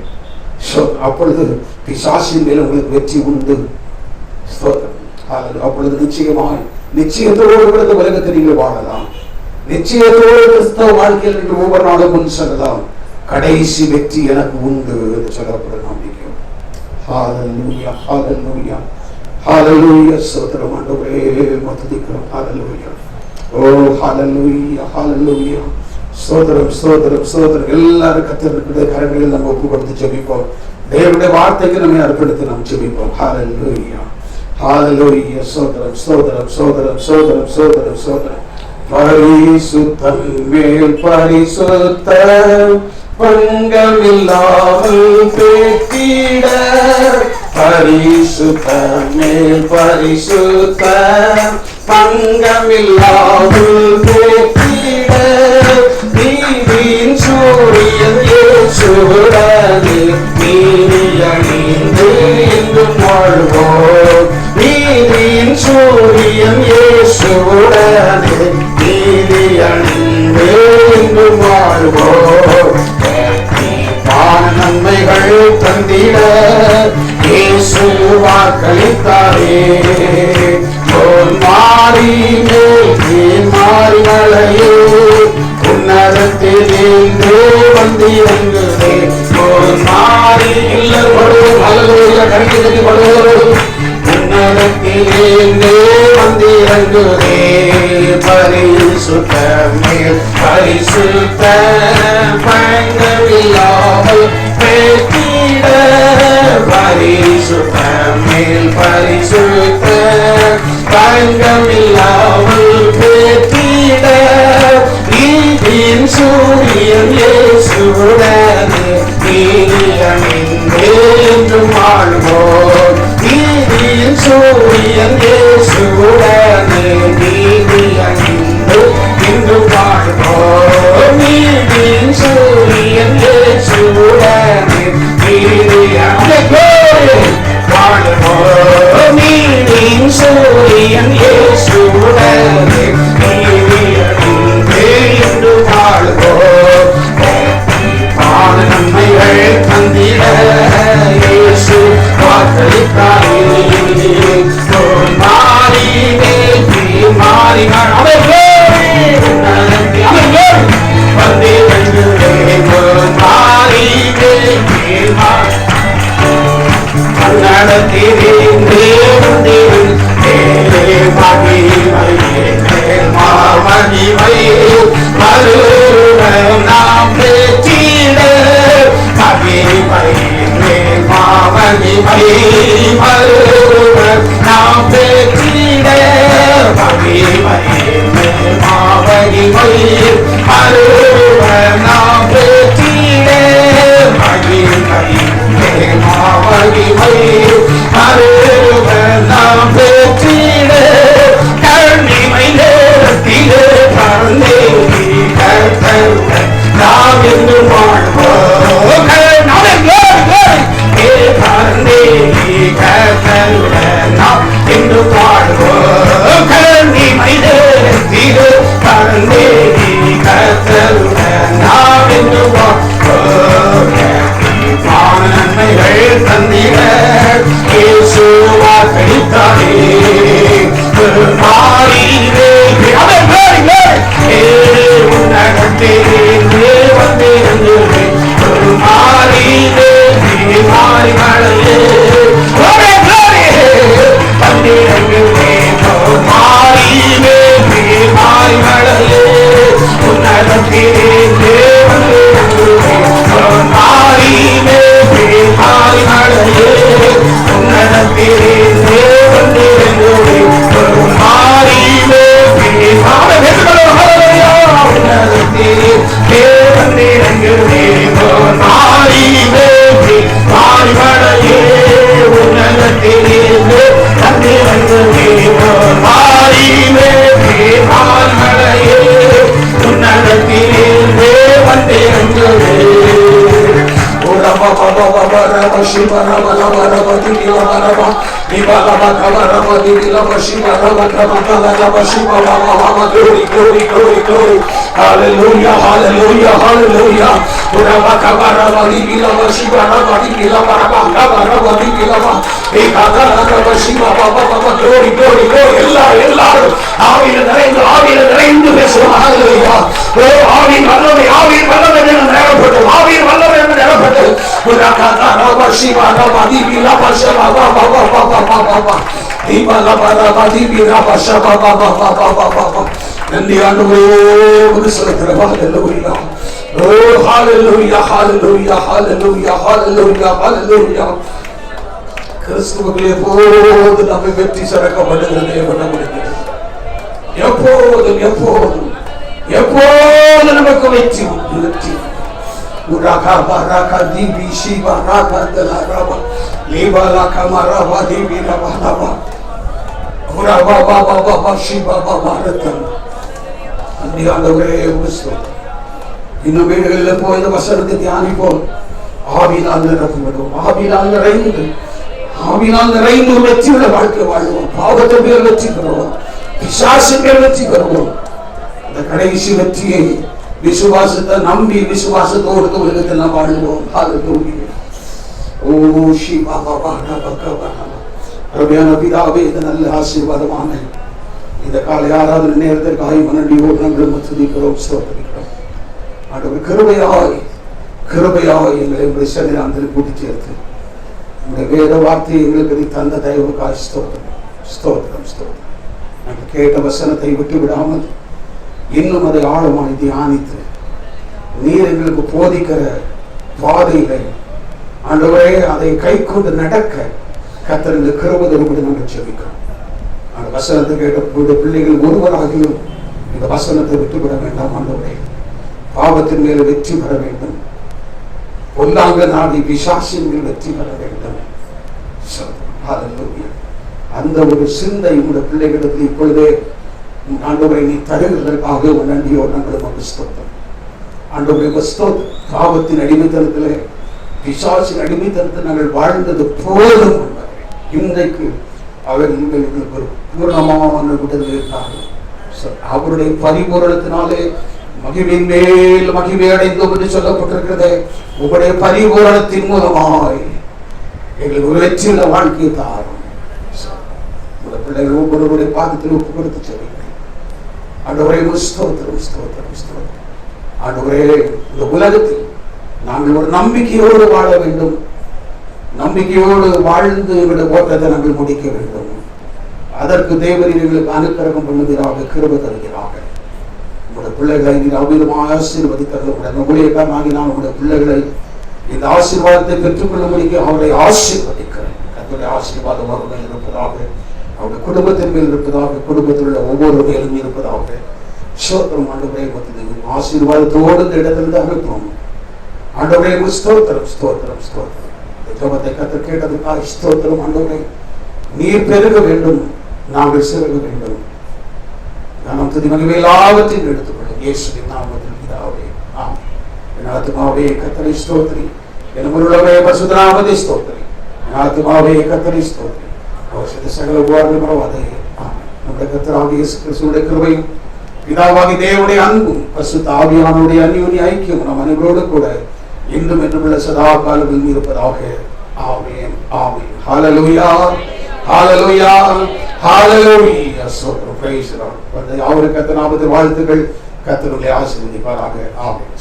அப்பொழுது பிசாசின் மேல் உங்களுக்கு வெற்றி உண்டு. ஸ்தோத்திரம். அப்பொழுது நிச்சயத்தோடு உலகத்தை நீங்கள் வாழலாம். நிச்சயத்தோடு கிறிஸ்தவ வாழ்க்கையில் நீங்கள் ஒவ்வொரு நாளும் முன் செல்லலாம். கடைசி வெற்றி எனக்கு உண்டு என்று சொல்லப்படும் நம்பிக்கை. ஹல்லேலூயா, ஹல்லேலூயா, ஹல்லேலூயா. ஸ்தோத்திரம் ஆண்டவரே, துதிக்கிறோம். ஹல்லேலூயா, ஓ ஹல்லேலூயா, ஹல்லேலூயா. ஸ்தோத்திரம், ஸ்தோத்திரம், ஸ்தோத்திரம். எல்லாரும் கர்த்தருடைய கரங்களில் நம்ம ஒப்பு கொடுத்து ஜெபிப்போம். தேவனுடைய வார்த்தைக்கு நம்மை அர்ப்பணித்து நாம் ஜெபிப்போம். ஹல்லேலூயா, ஹல்லேலூயா. சோதரம் சோதரம் சோதரம் சோதரம் சோதரம் சோதரம். பரிசுத்தம் மேல் பரிசுத்தம் பங்கமில்லாமல் பேட்டிட, பரிசுத்தம் மேல் பரிசுத்தம் பங்கமில்லாமல் பேட்டிட, நீதியின் சூரியன் இயேசுவுடனே நீதி அணிந்து என்றும் வாழ்வோம். நீதியின் சூரியன் இயேசுவுடனே நீதி அணிந்து என்றும் வாழ்வோம். நன்மைகள் தந்திட இயேசு வாக்களித்தாரே, மாறி மேல் மாறி மலையே உன்னதத்திலே வந்திறங்குதே, மாறி உன்னதத்திலே வந்திறங்குதே, பரிசுத்த மேல் பரிசுத்த பங்கமில்லாமல் பேட்டிட, பரிசுத்த மேல் பரிசுத்த பங்கமில்லாமல் பேட்டிட, நீதியின் சூரியன் இயேசுவுடனே நீதி அணிந்து என்றும் வாழ்வோம். நீதியின் சூரியன் இயேசுவுடனே நீதி அணிந்து என்றும் வாழ்வோம். நீதியின் சூரியன் இயேசுவுடனே நீதி அணிந்து வாழ்வோம். நீதியின் சூரியன் இயேசுவுடனே நீதி அணிந்து என்றும் வாழ்வோம். நன்மைகள் தந்திட இயேசு வாக்களித்தாரே, மாறி மாறி நாம் பேச்சிட, நாம் பேச்சிட, நாம் பேச்சிட, நாம் பேச்சிட, கண்ணிமை நேரத்திலே பறந்தே கர்த்தருடன் நாம் என்று வாழ்வோம். பறந்தே கர்த்தருடன் நாம் என்று வாழ்வோம். கண்ணிமை நேரத்திலே பறந்தே கர்த்தருடன் நாம் என்று வாழ்வோம். நன்மைகள் தந்திட இயேசு வாக்களித்தாரே, மாறி உன்னதத்திலே வந்திருந்தே, மாறி மாறி மழையே வந்திருந்தே, மாறி மாறி மழையே உன்னதத்திலே வந்திருந்தே, மாறி மாறி மழையே உன்னதத்திலே வந்திருந்தே, மாறி Hallelujah, hallelujah, hallelujah. Glory, glory, glory. எல்லாரும் ஆவியில நிறைந்து பேசுவோம். Hallelujah. ஆவியின் வல்லமை, ஆவியின் வல்லமை நிரப்பட்டு, ஆவியின் வல்லமை நிரப்பட்டு. நன்றி ஆண்டவரே, ஒரு சொல்லுகிறவா. Hallelujah. Oh, hallelujah, hallelujah, hallelujah, hallelujah, hallelujah. கிறிஸ்துவுக்குள் எப்போது நம்மை வெற்றி சிறக்கப்படுகிற தேவன் நம்முடைய எப்போதும் எப்போதும் எப்போது நமக்கு வெற்றி வெற்றி இன்னும் வீடுகளில் போய் இந்த வசனத்தை தியானிப்போம். ஆவியினால் நிரப்பப்படும், ஆவியினால் நிறைந்து, ஆவியினால் நிறைந்து வெற்றியுள்ள வாழ்க்கை வாழ்வோம். பாவத்தின் மேல் வெற்றி பெறுவோம், பிசாசின் மேல் வெற்றி பெறுவோம். அந்த கடைசி வெற்றியை விசுவாசத்தை நம்பி விசுவாசத்தோடு உலகத்தில் நாம் வாழ்வோம். அருமையான பிதாவே, இந்த நல்ல ஆசீர்வாதமான இந்த காலை ஆராதனை நேரத்திற்காக மனடியோடு நாங்கள் துதிக்கிறோம், ஸ்தோத்திரிக்கிறோம். ஆண்டவர் கிருபையாய் கிருபையாய் எங்களை உங்களுடைய சன்னிதானத்தில் கூட்டி சேர்த்து உங்களுடைய வேத வார்த்தையை எங்களுக்கு தந்த தயவுக்காய் ஸ்தோத்திரம் ஸ்தோத்திரம் ஸ்தோத்திரம். நாங்கள் கேட்ட வசனத்தை விட்டு விடாமல் இன்னும் அதை ஆழமாய் தியானித்து நீர் எங்களுக்கு போதிக்கிற பாதைகளை ஆண்டவரே அதை கை கொண்டு நடக்க கர்த்தர் இந்த கிருபை தரும்படி நாங்கள் ஜெபிக்கிறோம். அந்த வசனத்தை கேட்ட பிள்ளைகள் ஒருவராகியும் இந்த வசனத்தை விட்டுவிட வேண்டாம். ஆண்டவரே, பாவத்தின் மேல் வெற்றி பெற வேண்டும், பொல்லாங்க நாடி பிசாசின் மேல் வெற்றி பெற வேண்டும். அந்த ஒரு சிந்தை உங்களுடைய பிள்ளைகளுக்கு இப்பொழுதே ஆண்டவரை நீ தருவதற்காக நன்றியோடு நாங்கள் ஸ்தோத்திரம். ஆண்டவரை ஸ்தோத்திரம். பாவத்தின் அடிமைத்தனத்திலே பிசாசின் அடிமைத்தனத்தில் நாங்கள் வாழ்ந்தது போதும். இன்றைக்கு அவர் எங்களுக்கு ஒரு பூர்ணமான விடுதலை இருக்கார்கள். அவருடைய பரிபூரணத்தினாலே மகிமையின் மேல் மகிமை அடைந்தோம் என்று சொல்லப்பட்டிருக்கிறது. உங்களுடைய பரிபூரணத்தின் மூலமாய் எங்களுக்கு ஒரு வெற்றியுள்ள வாழ்க்கையை தாரும். உங்களுடைய பிள்ளைகள் ஒவ்வொருவருடைய பாதத்தில் ஒப்பு கொடுத்து சொல்லுங்கள். ஆண்டவரே, ஸ்தோத்திரம் ஸ்தோத்திரம் ஸ்தோத்திரம். ஆண்டவரே, இந்த உலகத்தில் நாங்கள் ஒரு நம்பிக்கையோடு வாழ வேண்டும். நம்பிக்கையோடு வாழ்ந்து எங்களுடைய ஓட்டத்தை நாங்கள் முடிக்க வேண்டும். அதற்கு தேவரின் எங்களுக்கு அனுக்கிரகம் பண்ணுகிறாக, கிருபை தருகிறாக. உங்களுடைய பிள்ளைகளை நீர் அமிதமாக ஆசீர்வதித்தருடைய ஊழியக்காரனாகி நான் உங்களுடைய பிள்ளைகளை இந்த ஆசீர்வாதத்தை பெற்றுக்கொள்ளும்படிக்கு அவரை ஆசீர்வதிக்கிறேன். கர்த்தருடைய ஆசீர்வாதம் அவர் மேல் இருப்பதாக, அவருடைய குடும்பத்தின் மேல் இருப்பதாக, குடும்பத்தில் உள்ள ஒவ்வொரு மேலும் இருப்பதாக. ஸ்தோத்திரம் ஆண்டவரே, ஆசீர்வாதத்தோடு இந்த இடத்திலிருந்து அனுப்புவோம். ஆண்டவரே, ஸ்தோத்திரம் ஸ்தோத்திரம் ஸ்தோத்திரம். ஜெபத்தை கர்த்தர் கேட்டதுக்காக ஸ்தோத்திரம். ஆண்டவரே, நீர் பெருக வேண்டும், நாங்கள் சிறக வேண்டும். நாம் துதி மகிமை எல்லாவற்றையும் எடுத்துக்கொள்ளும் இயேசுவின் நாமத்தில் பிதாவே, ஆமென். என் ஆத்துமாவே கர்த்தரை ஸ்தோத்திரி, என் முழுவதுமே பரிசுத்த நாமத்தை ஸ்தோத்திரி. என் ஆத்துமாவே கர்த்தரை ஸ்தோத்திரி, அவர் செய்த சகல உபகாரங்களும் மறவாதே. ஆமென். நம்முடைய கர்த்தராகிய இயேசு கிறிஸ்துவின் கிருபையும் பிதாவாகிய தேவனுடைய அன்பும் பரிசுத்த ஆவியானவருடைய அந்யோன்ய ஐக்கியம் நம் அனைவரோடு கூட இன்றும் என்றுமுள்ள சதா காலங்களில் இருப்பதாக. ஆமென் ஆமென். ஹல்லேலூயா ஹல்லேலூயா ஹல்லேலூயா. ஸ்தோத்திரம். Price the Lord. அவருக்கு கர்த்தர் நாமத்தில் வாழ்த்துக்கள். கர்த்தர் உங்களை ஆசீர்வதிப்பாராக. ஆமென்.